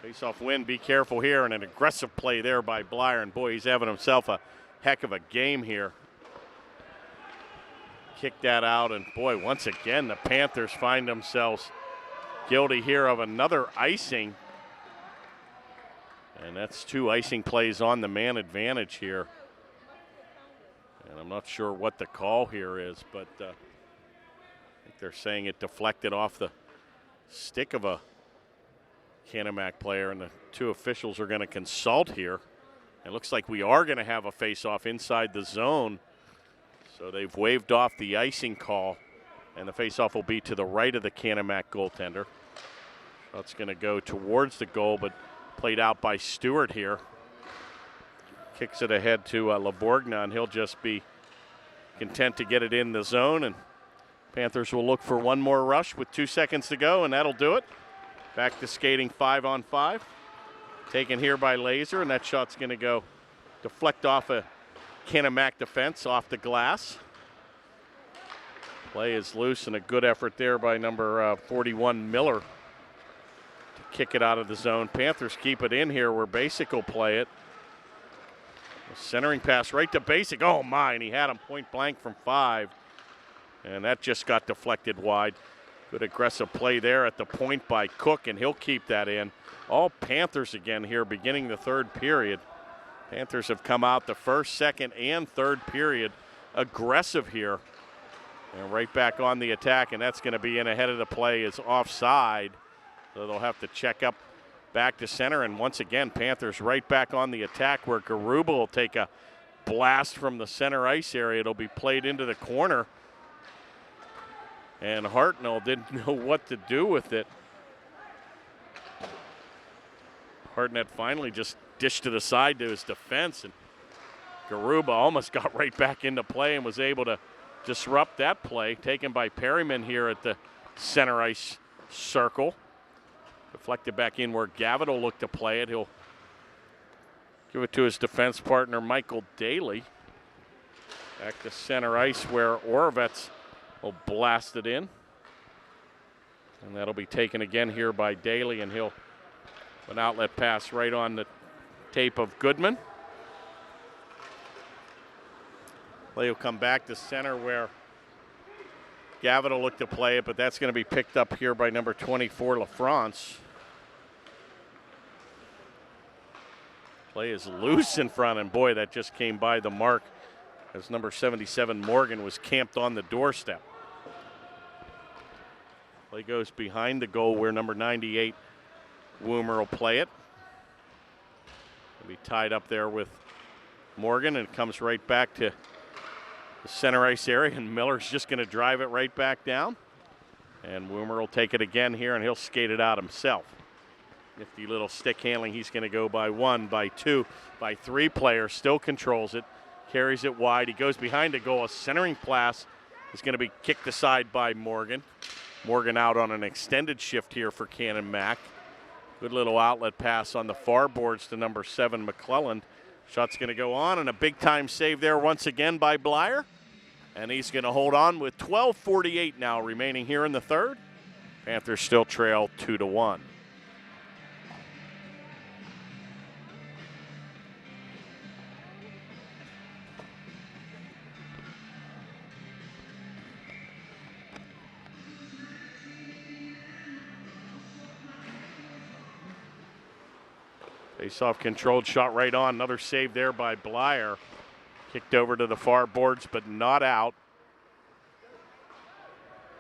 Face-off win, be careful here, and an aggressive play there by Blyer, and boy, he's having himself a heck of a game here. Kick that out, and boy, once again, the Panthers find themselves guilty here of another icing. And that's 2 icing plays on the man advantage here. And I'm not sure what the call here is, but I think they're saying it deflected off the stick of a Canon-Mac player, and the 2 officials are going to consult here. It looks like we are going to have a face-off inside the zone. So they've waved off the icing call, and the face-off will be to the right of the Canon-Mac goaltender. That's going to go towards the goal, but played out by Stewart here. Kicks it ahead to Laborgna, and he'll just be content to get it in the zone. And Panthers will look for one more rush with 2 seconds to go, and that'll do it. Back to skating 5-on-5. Taken here by Laser, and that shot's going to go deflect off a Canon-Mac defense off the glass. Play is loose, and a good effort there by number 41, Miller, to kick it out of the zone. Panthers keep it in here where Basic will play it. A centering pass right to Basic. Oh my, and he had him point blank from 5. And that just got deflected wide. Good aggressive play there at the point by Cook, and he'll keep that in. All Panthers again here beginning the third period. Panthers have come out the first, second, and third period aggressive here. And right back on the attack, and that's going to be in ahead of the play is offside. So they'll have to check up back to center, and once again, Panthers right back on the attack, where Garuba will take a blast from the center ice area. It'll be played into the corner. And Hartnell didn't know what to do with it. Hartnett finally just dished it aside to his defense, and Garuba almost got right back into play and was able to disrupt that play. Taken by Perryman here at the center ice circle. Deflected back in where Gavitt will look to play it. He'll give it to his defense partner, Michael Daly. Back to center ice where Orovets will blast it in. And that'll be taken again here by Daly, and he'll an outlet pass right on the tape of Goodman. Play will come back to center where Gavitt will look to play it, but that's going to be picked up here by number 24, LaFrance. Play is loose in front, and boy, that just came by the mark as number 77, Morgan, was camped on the doorstep. Play goes behind the goal where number 98, Woomer, will play it. It'll be tied up there with Morgan, and it comes right back to the center ice area, and Miller's just going to drive it right back down. And Woomer will take it again here, and he'll skate it out himself. Nifty little stick handling. He's going to go by 1, by 2, by 3 players. Still controls it, carries it wide. He goes behind the goal. A centering pass is going to be kicked aside by Morgan. Morgan out on an extended shift here for Canon-Mac. Good little outlet pass on the far boards to number 7, McClelland. Shot's going to go on, and a big-time save there once again by Blyer. And he's going to hold on with 12:48 now remaining here in the third. Panthers still trail 2-1. Face-off controlled, shot right on. Another save there by Blyer. Kicked over to the far boards, but not out.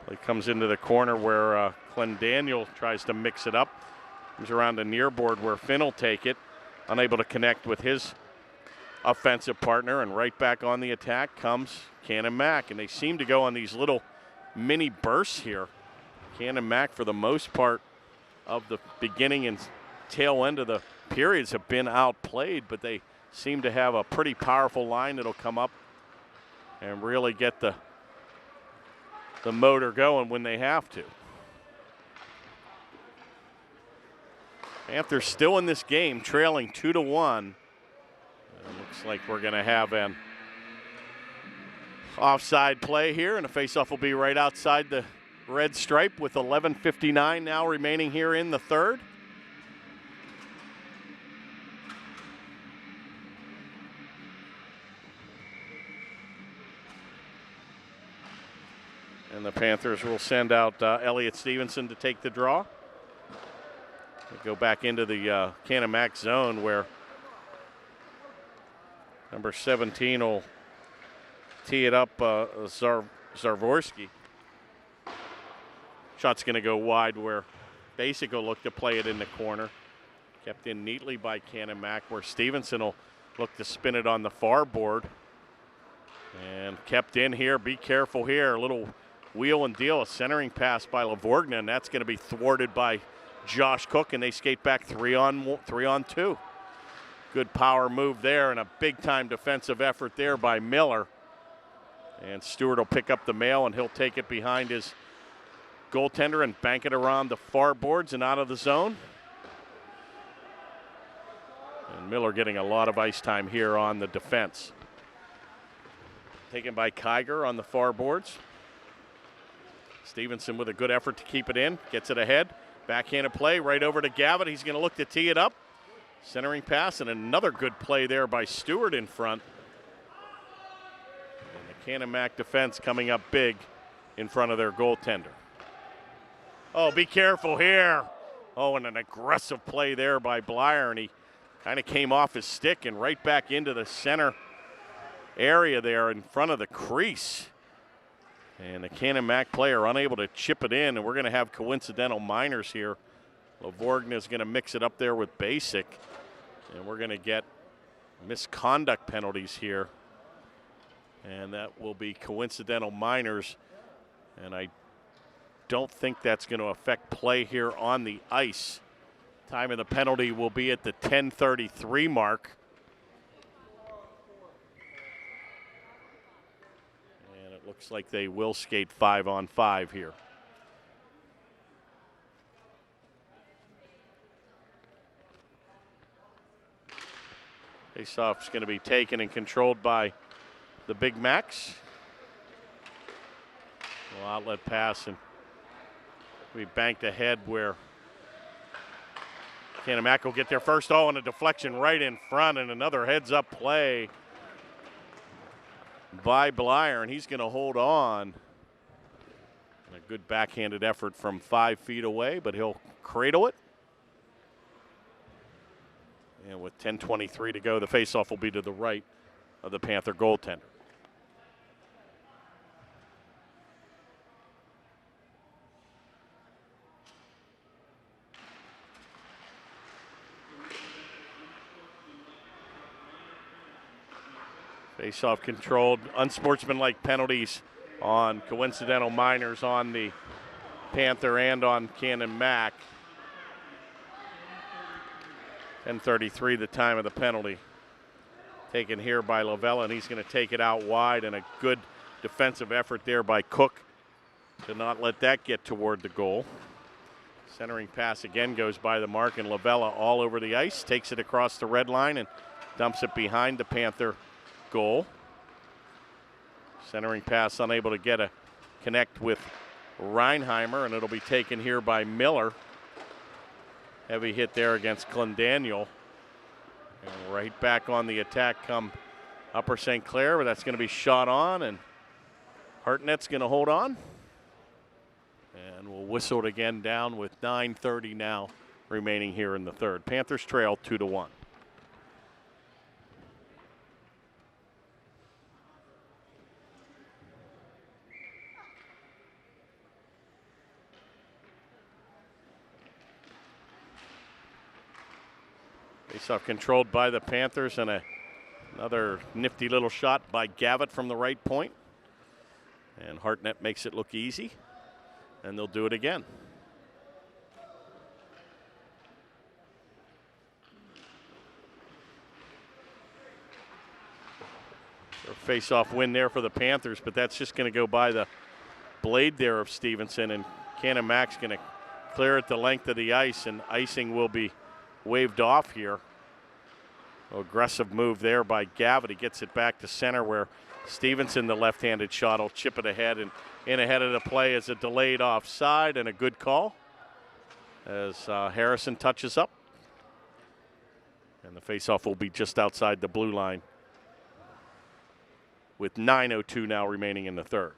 Play comes into the corner where Clendaniel tries to mix it up. Comes around the near board where Finn will take it. Unable to connect with his offensive partner, and right back on the attack comes Canon-Mac. And they seem to go on these little mini bursts here. Canon-Mac, for the most part of the beginning and tail end of the periods, have been outplayed, but they seem to have a pretty powerful line that'll come up and really get the motor going when they have to. Panthers still in this game, trailing 2-1. Looks like we're going to have an offside play here, and a faceoff will be right outside the red stripe with 11:59 now remaining here in the third. And the Panthers will send out Elliott Stevenson to take the draw. We go back into the Canon-Mac zone where number 17 will tee it up, Zarvorsky. Shot's going to go wide where Basic will look to play it in the corner. Kept in neatly by Canon-Mac, where Stevenson will look to spin it on the far board. And kept in here. Be careful here. A little wheel and deal, a centering pass by Lavorgna, and that's going to be thwarted by Josh Cook, and they skate back 3-on-2. Good power move there, and a big-time defensive effort there by Miller. And Stewart will pick up the mail, and he'll take it behind his goaltender and bank it around the far boards and out of the zone. And Miller getting a lot of ice time here on the defense. Taken by Kiger on the far boards. Stevenson with a good effort to keep it in. Gets it ahead. Backhanded play right over to Gavitt. He's going to look to tee it up. Centering pass, and another good play there by Stewart in front. And the Canon-Mac defense coming up big in front of their goaltender. Oh, be careful here. Oh, and an aggressive play there by Blyer, and he kind of came off his stick and right back into the center area there in front of the crease. And the Canon-Mac player unable to chip it in, and we're going to have coincidental minors here. Lavorgna is going to mix it up there with Basic, and we're going to get misconduct penalties here. And that will be coincidental minors, and I don't think that's going to affect play here on the ice. Time of the penalty will be at the 10:33 mark. Looks like they will skate 5-on-5 here. Faceoff's going to be taken and controlled by the Big Macs. Little outlet pass, and We banked ahead where Canon-McMillan will get there first. Oh, and a deflection right in front, and another heads-up play by Blyer, and he's going to hold on. And a good backhanded effort from 5 feet away, but he'll cradle it. And with 10:23 to go, the faceoff will be to the right of the Panther goaltender. Faceoff controlled, unsportsmanlike penalties on coincidental minors on the Panther and on Canon-Mac. 10:33 the time of the penalty. Taken here by Lavella, and he's going to take it out wide, and a good defensive effort there by Cook to not let that get toward the goal. Centering pass again goes by the mark, and Lavella all over the ice, takes it across the red line and dumps it behind the Panther goal. Centering pass unable to get a connect with Reinheimer, and it'll be taken here by Miller. Heavy hit there against Clendaniel. And right back on the attack come Upper St. Clair, but that's going to be shot on, and Hartnett's going to hold on. And we'll whistle it again down with 9:30 now remaining here in the third. Panthers trail 2-1. Faceoff controlled by the Panthers, and another nifty little shot by Gavitt from the right point. And Hartnett makes it look easy, and they'll do it again. A faceoff win there for the Panthers, but that's just going to go by the blade there of Stevenson, and Canon-Mac's going to clear it the length of the ice, and icing will be waved off here. Aggressive move there by Gavitt. He gets it back to center where Stevenson, the left-handed shot, will chip it ahead, and in ahead of the play is a delayed offside and a good call as Harrison touches up. And the faceoff will be just outside the blue line with 9:02 now remaining in the third.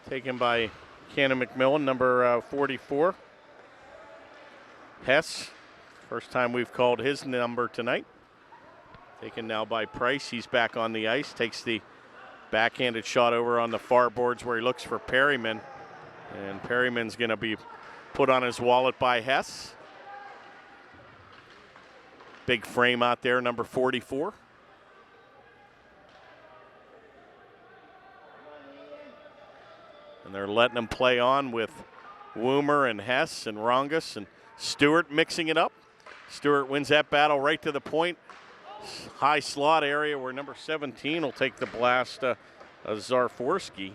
Taken by Canon-McMillan, number 44. Hess, first time we've called his number tonight. Taken now by Price. He's back on the ice. Takes the backhanded shot over on the far boards where he looks for Perryman. And Perryman's going to be put on his wallet by Hess. Big frame out there, number 44. And they're letting them play on with Woomer and Hess and Rongus and Stewart mixing it up. Stewart wins that battle right to the point. High slot area where number 17 will take the blast of Zarforski.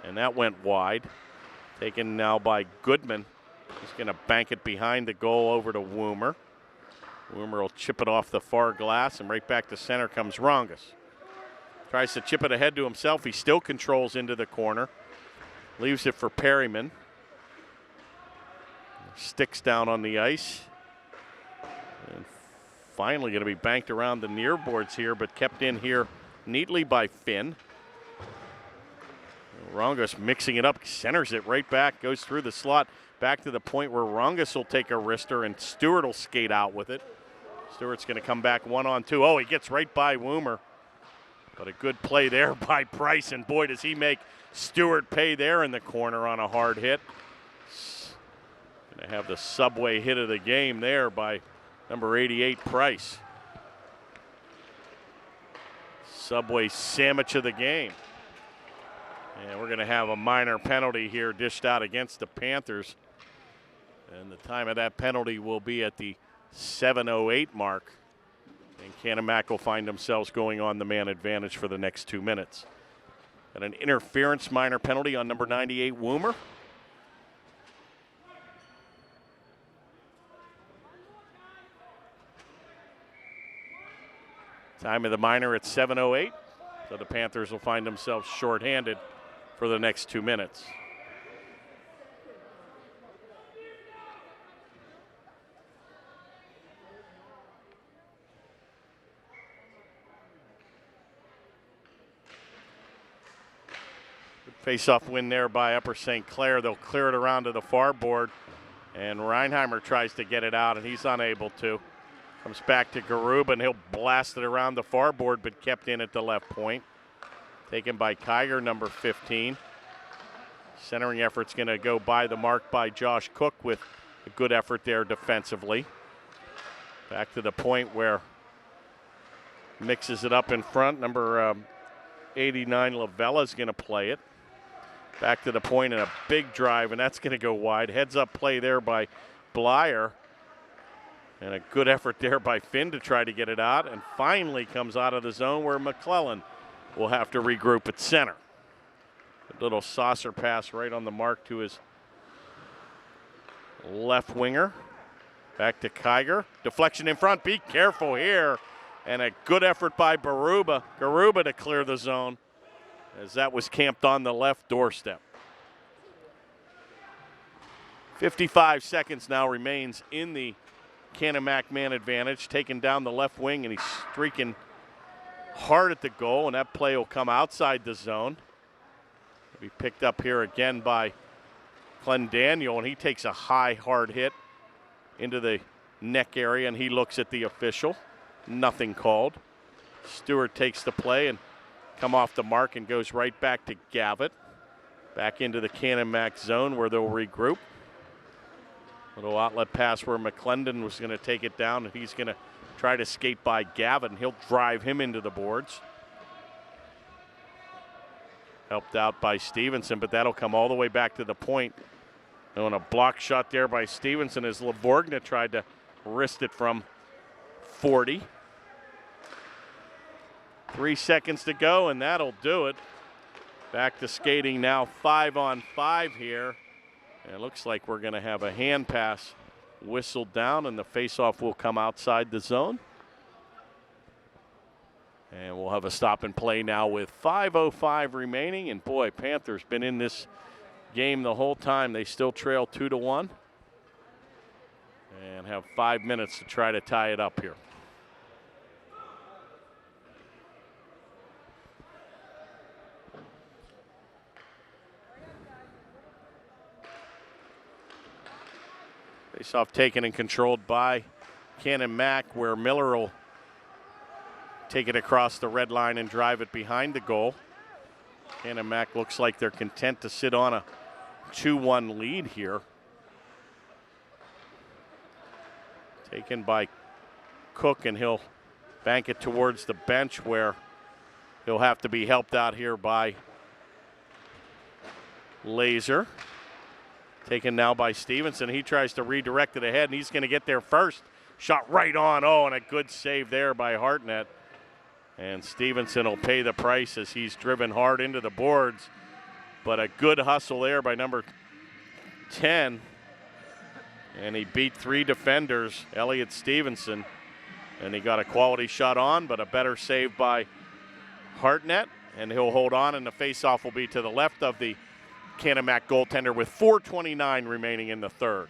And that went wide. Taken now by Goodman. He's going to bank it behind the goal over to Woomer. Woomer will chip it off the far glass, and right back to center comes Rongus. Tries to chip it ahead to himself. He still controls into the corner. Leaves it for Perryman. Sticks down on the ice. And finally going to be banked around the near boards here, but kept in here neatly by Finn. Rongus mixing it up, centers it right back, goes through the slot, back to the point where Rongus will take a wrister and Stewart will skate out with it. Stewart's going to come back 1-on-2. Oh, he gets right by Woomer. But a good play there by Price, and boy, does he make Stewart pay there in the corner on a hard hit. Going to have the subway hit of the game there by number 88, Price. Subway sandwich of the game. And we're going to have a minor penalty here dished out against the Panthers. And the time of that penalty will be at the 7:08 mark. And Canon-Mac will find themselves going on the man advantage for the next 2 minutes. And an interference minor penalty on number 98, Woomer. Time of the minor at 7:08. So the Panthers will find themselves shorthanded for the next 2 minutes. Face-off win there by Upper St. Clair. They'll clear it around to the far board, and Reinheimer tries to get it out, and he's unable to. Comes back to Garuba, and he'll blast it around the far board, but kept in at the left point. Taken by Kiger, number 15. Centering effort's going to go by the mark by Josh Cook with a good effort there defensively. Back to the point where mixes it up in front. Number 89, Lavella's going to play it. Back to the point and a big drive, and that's going to go wide. Heads up play there by Blyer. And a good effort there by Finn to try to get it out, and finally comes out of the zone where McMillan will have to regroup at center. A little saucer pass right on the mark to his left winger. Back to Kiger. Deflection in front. Be careful here. And a good effort by Garuba to clear the zone, as that was camped on the left doorstep. 55 seconds now remains in the Canon-Mac man advantage, taking down the left wing, and he's streaking hard at the goal, and that play will come outside the zone. Be picked up here again by Glenn Daniel, and he takes a high, hard hit into the neck area, and he looks at the official. Nothing called. Stewart takes the play and come off the mark and goes right back to Gavitt. Back into the Canon-Mac zone where they'll regroup. Little outlet pass where McClendon was going to take it down, and he's going to try to skate by Gavitt, and he'll drive him into the boards. Helped out by Stevenson, but that'll come all the way back to the point. And a block shot there by Stevenson as Lavorgna tried to wrist it from 40. 3 seconds to go, and that'll do it. Back to skating now, 5-on-5 here. And it looks like we're going to have a hand pass whistled down, and the faceoff will come outside the zone. And we'll have a stop and play now with 5:05 remaining. And boy, Panthers been in this game the whole time. They still trail 2-1 and have 5 minutes to try to tie it up here. Face-off taken and controlled by Canon-Mac, where Miller will take it across the red line and drive it behind the goal. Canon-Mac looks like they're content to sit on a 2-1 lead here. Taken by Cook, and he'll bank it towards the bench where he'll have to be helped out here by Laser. Taken now by Stevenson. He tries to redirect it ahead, and he's going to get there first. Shot right on. Oh, and a good save there by Hartnett. And Stevenson will pay the price as he's driven hard into the boards. But a good hustle there by number 10. And he beat 3 defenders, Elliott Stevenson. And he got a quality shot on, but a better save by Hartnett. And he'll hold on, and the faceoff will be to the left of the Canon-Mac goaltender with 4:29 remaining in the third.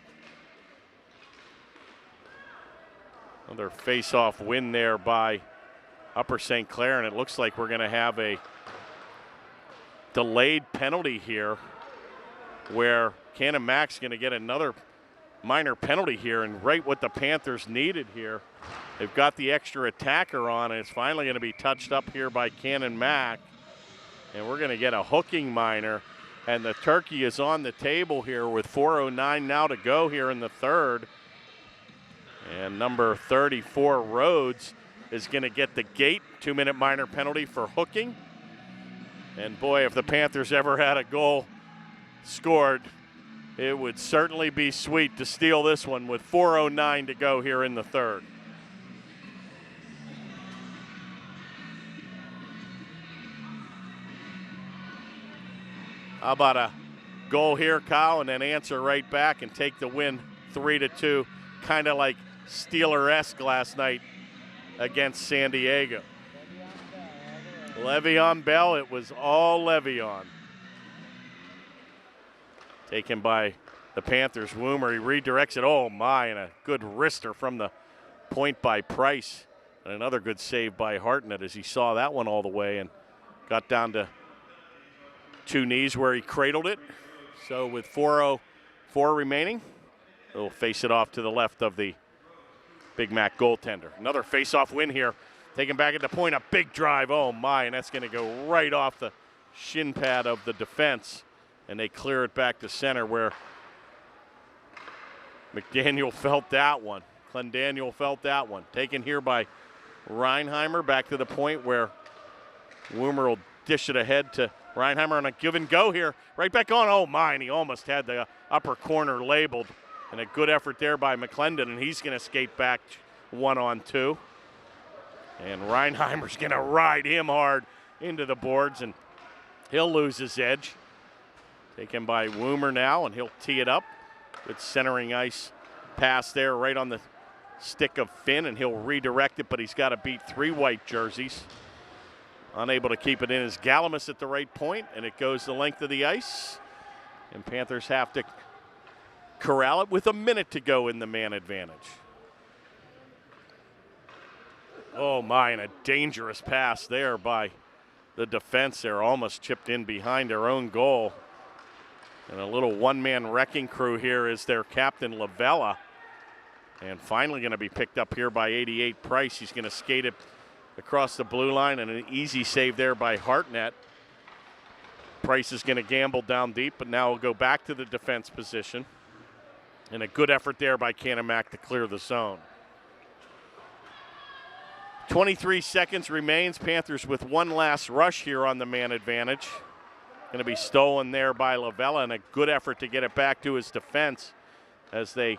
Another face-off win there by Upper St. Clair, and it looks like we're going to have a delayed penalty here where Canon-Mac's going to get another minor penalty here, and right what the Panthers needed here. They've got the extra attacker on, and it's finally going to be touched up here by Canon-Mac, and we're going to get a hooking minor. And the turkey is on the table here with 4:09 now to go here in the third. And number 34, Rhodes, is going to get the gate 2-minute minor penalty for hooking. And boy, if the Panthers ever had a goal scored, it would certainly be sweet to steal this one with 4:09 to go here in the third. How about a goal here, Kyle, and then answer right back and take the win 3-2, kind of like Steeler-esque last night against San Diego. Le'Veon Bell, it was all Le'Veon. Taken by the Panthers. Woomer, he redirects it. Oh my, and a good wrister from the point by Price. And another good save by Hartnett as he saw that one all the way and got down to two knees where he cradled it. So with 4:04 remaining, he'll face it off to the left of the Big Mac goaltender. Another face-off win here. Taken back at the point, a big drive. Oh my, and that's going to go right off the shin pad of the defense. And they clear it back to center where McDaniel felt that one. Clendaniel felt that one. Taken here by Reinheimer back to the point where Woomer will dish it ahead to Reinheimer on a give and go here. Right back on. Oh my, and he almost had the upper corner labeled. And a good effort there by McClendon, and he's going to skate back 1-on-2. And Reinheimer's going to ride him hard into the boards, and he'll lose his edge. Taken by Woomer now, and he'll tee it up. Good centering ice pass there right on the stick of Finn, and he'll redirect it, but he's got to beat three white jerseys. Unable to keep it in is Galamus at the right point, and it goes the length of the ice. And Panthers have to corral it with a minute to go in the man advantage. Oh my, and a dangerous pass there by the defense there, almost chipped in behind their own goal. And a little one-man wrecking crew here is their captain, Lavella. And finally going to be picked up here by 88 Price. He's going to skate it across the blue line, and an easy save there by Hartnett. Price is going to gamble down deep, but now will go back to the defense position. And a good effort there by Canon-Mac to clear the zone. 23 seconds remains. Panthers with one last rush here on the man advantage. Going to be stolen there by Lavella, and a good effort to get it back to his defense as they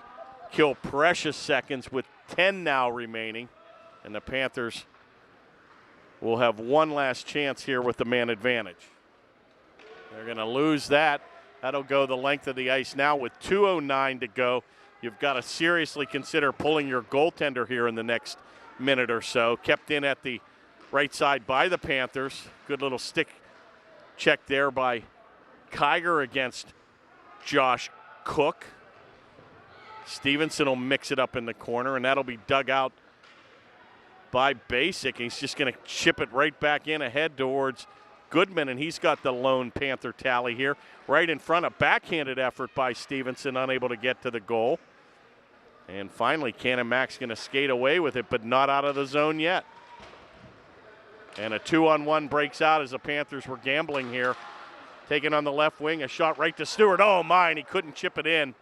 kill precious seconds with 10 now remaining. And the Panthers will have one last chance here with the man advantage. They're going to lose that. That'll go the length of the ice now with 2:09 to go. You've got to seriously consider pulling your goaltender here in the next minute or so. Kept in at the right side by the Panthers. Good little stick check there by Kiger against Josh Cook. Stevenson will mix it up in the corner, and that'll be dug out by Basic. He's just going to chip it right back in ahead towards Goodman, and he's got the lone Panther tally here. Right in front, a backhanded effort by Stevenson, unable to get to the goal. And finally, Canon-Mac's going to skate away with it, but not out of the zone yet. And a 2-on-1 breaks out as the Panthers were gambling here. Taking on the left wing, a shot right to Stewart. Oh my, and he couldn't chip it in.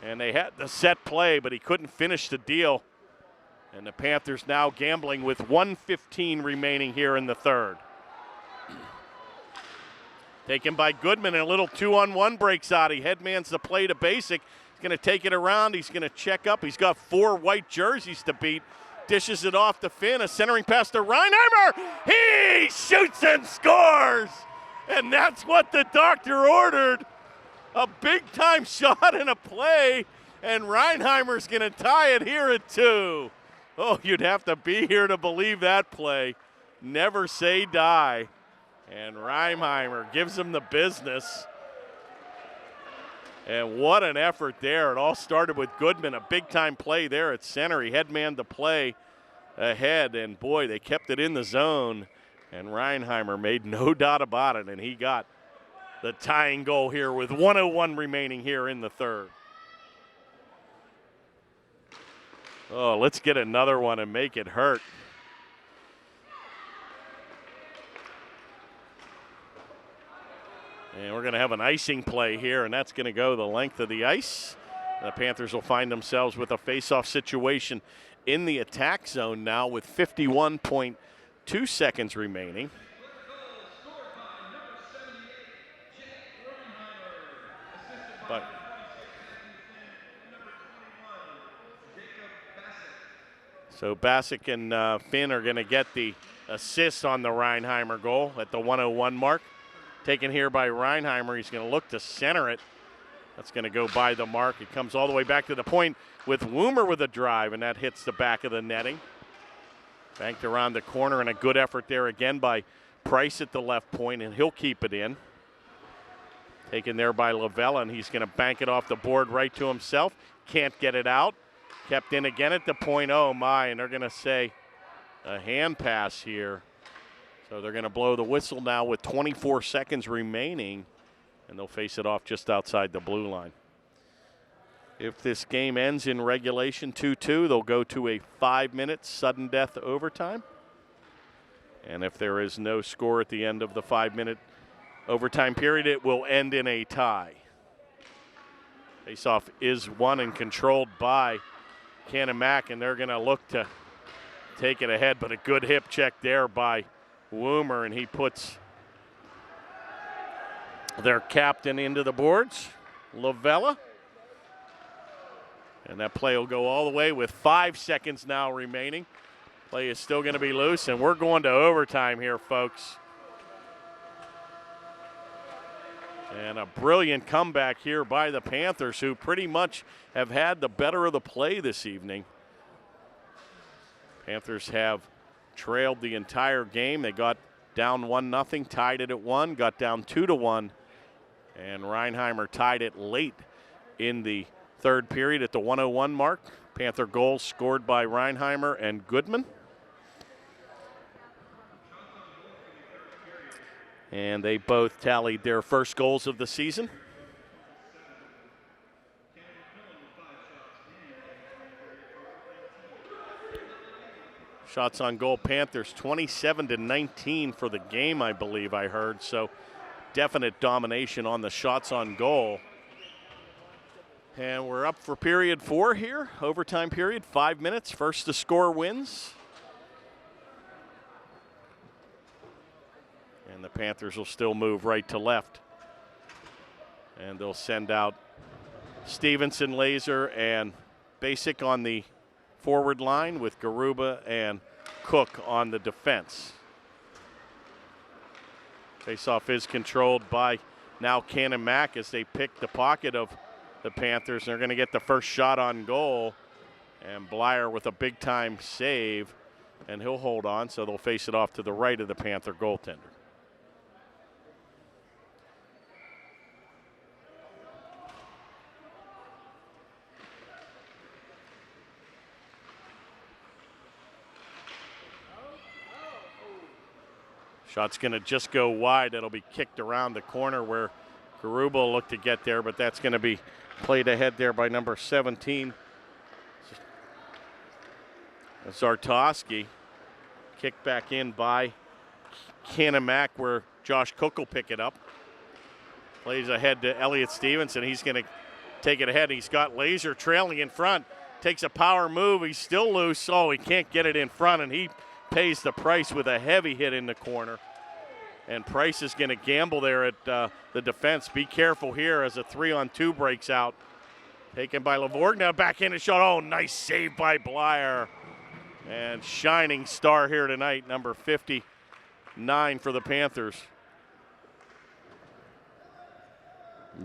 And they had the set play, but he couldn't finish the deal. And the Panthers now gambling with 1:15 remaining here in the third. Taken by Goodman, and a little 2-on-1 breaks out. He headmans the play to Basic. He's going to take it around. He's going to check up. He's got four white jerseys to beat. Dishes it off to Finn. A centering pass to Reinheimer. He shoots and scores. And that's what the doctor ordered. A big-time shot and a play. And Reinheimer's going to tie it here at 2. Oh, you'd have to be here to believe that play. Never say die. And Reinheimer gives him the business. And what an effort there. It all started with Goodman, a big-time play there at center. He headmanned the play ahead, and boy, they kept it in the zone. And Reinheimer made no doubt about it, and he got the tying goal here with 1:01 remaining here in the third. Oh, let's get another one and make it hurt. And we're going to have an icing play here, and that's going to go the length of the ice. The Panthers will find themselves with a face-off situation in the attack zone now with 51.2 seconds remaining. But so Bassick and Finn are going to get the assist on the Reinheimer goal at the 1:01 mark. taken here by Reinheimer. He's going to look to center it. That's going to go by the mark. It comes all the way back to the point with Woomer with a drive, and that hits the back of the netting. Banked around the corner, and a good effort there again by Price at the left point, and he'll keep it in. Taken there by Lavella, and he's going to bank it off the board right to himself. Can't get it out. Kept in again at the point. Oh, my, and they're going to say a hand pass here. So they're going to blow the whistle now with 24 seconds remaining, and they'll face it off just outside the blue line. If this game ends in regulation 2-2, they'll go to a 5-minute sudden death overtime. And if there is no score at the end of the 5-minute overtime period, it will end in a tie. Faceoff is won and controlled by Canon-McMillan, and they're going to look to take it ahead, but a good hip check there by Woomer, and he puts their captain into the boards, Lavella. And that play will go all the way with 5 seconds now remaining. Play is still going to be loose, and we're going to overtime here, folks. And a brilliant comeback here by the Panthers, who pretty much have had the better of the play this evening. Panthers have trailed the entire game. They got down 1-0, tied it at 1, got down 2-1, and Reinheimer tied it late in the third period at the 1:01 mark. Panther goals scored by Reinheimer and Goodman. And they both tallied their first goals of the season. Shots on goal, Panthers 27-19 for the game, I believe I heard. So definite domination on the shots on goal. And we're up for period 4 here, overtime period, 5 minutes. First to score wins. And the Panthers will still move right to left. And they'll send out Stevenson, Laser, and Basic on the forward line with Garuba and Cook on the defense. Faceoff is controlled by now Canon-McMillan as they pick the pocket of the Panthers. They're going to get the first shot on goal. And Blyer with a big-time save, and he'll hold on, so they'll face it off to the right of the Panther goaltender. Shot's going to just go wide. It'll be kicked around the corner where Garuba will look to get there, but that's going to be played ahead there by number 17, Zartowski. Kicked back in by Canon-McMillan where Josh Cook will pick it up. Plays ahead to Elliott Stevenson. He's going to take it ahead. He's got Laser trailing in front. Takes a power move. He's still loose. Oh, he can't get it in front, and he pays the price with a heavy hit in the corner. And Price is going to gamble there at the defense. Be careful here as a 3-on-2 breaks out. Taken by Lavorgna. Now backhanded shot. Oh, nice save by Blyer. And shining star here tonight, number 59 for the Panthers.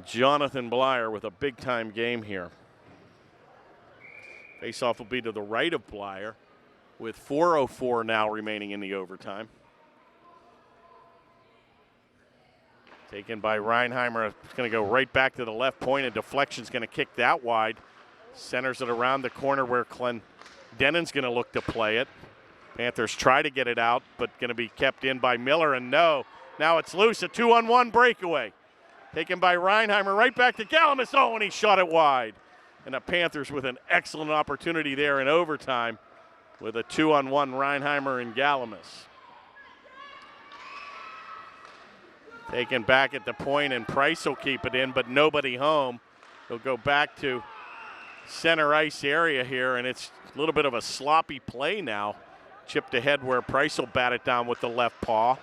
Jonathan Blyer with a big-time game here. Faceoff will be to the right of Blyer with 4:04 now remaining in the overtime. Taken by Reinheimer. It's going to go right back to the left point, and deflection's going to kick that wide. Centers it around the corner where Dennon's going to look to play it. Panthers try to get it out, but going to be kept in by Miller, and no. Now it's loose, a 2-on-1 breakaway. Taken by Reinheimer, right back to Galamis. Oh, and he shot it wide. And the Panthers with an excellent opportunity there in overtime with a 2-on-1 Reinheimer and Galamis. Taken back at the point, and Price will keep it in, but nobody home. He'll go back to center ice area here, and it's a little bit of a sloppy play now. Chipped ahead where Price will bat it down with the left paw.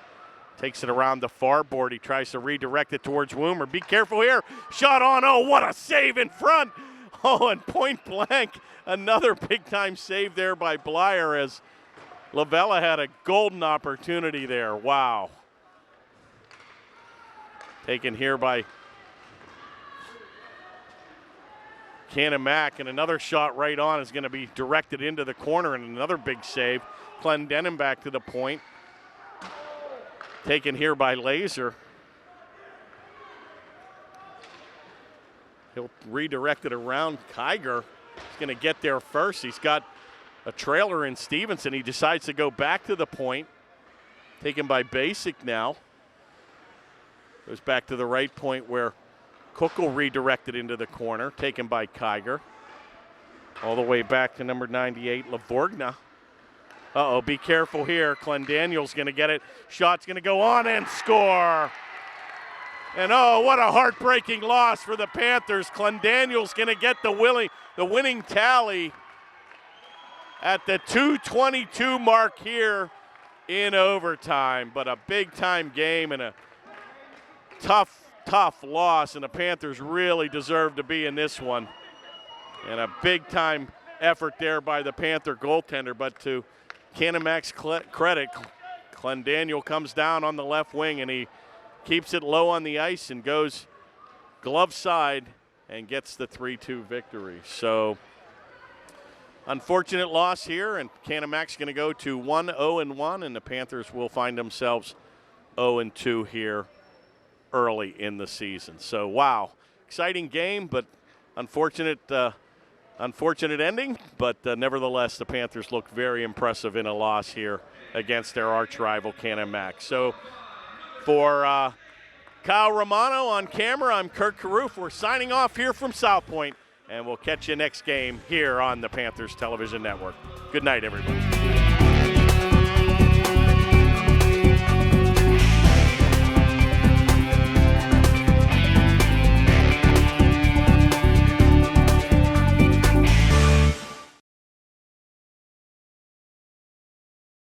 Takes it around the far board. He tries to redirect it towards Woomer. Be careful here. Shot on. Oh, what a save in front. Oh, and point blank. Another big-time save there by Blyer as Lavella had a golden opportunity there. Wow. Taken here by Canon-McMillan, and another shot right on is going to be directed into the corner, and another big save. Clendenin back to the point. Taken here by Laser. He'll redirect it around. Kiger is going to get there first. He's got a trailer in Stevenson. He decides to go back to the point. Taken by Basic now. Goes back to the right point where Cook will redirect it into the corner. Taken by Kiger. All the way back to number 98, Lavorgna. Uh-oh, be careful here. Clendaniel's going to get it. Shot's going to go on and score. And oh, what a heartbreaking loss for the Panthers. Clendaniel's going to get the winning tally at the 2:22 mark here in overtime. But a big-time game and a tough loss, and the Panthers really deserve to be in this one. And a big-time effort there by the Panther goaltender, but to Canon-McMillan's credit, Clendaniel comes down on the left wing, and he keeps it low on the ice and goes glove side and gets the 3-2 victory. So unfortunate loss here, and Canon-McMillan's going to go to 1-0-1, and the Panthers will find themselves 0-2 here early in the season. So wow, exciting game, but unfortunate ending, but nevertheless, the Panthers look very impressive in a loss here against their arch rival, Canon-McMillan. So for Kyle Romano on camera, I'm Kurt Carruth. We're signing off here from South Point, and we'll catch you next game here on the Panthers Television Network. Good night, everybody.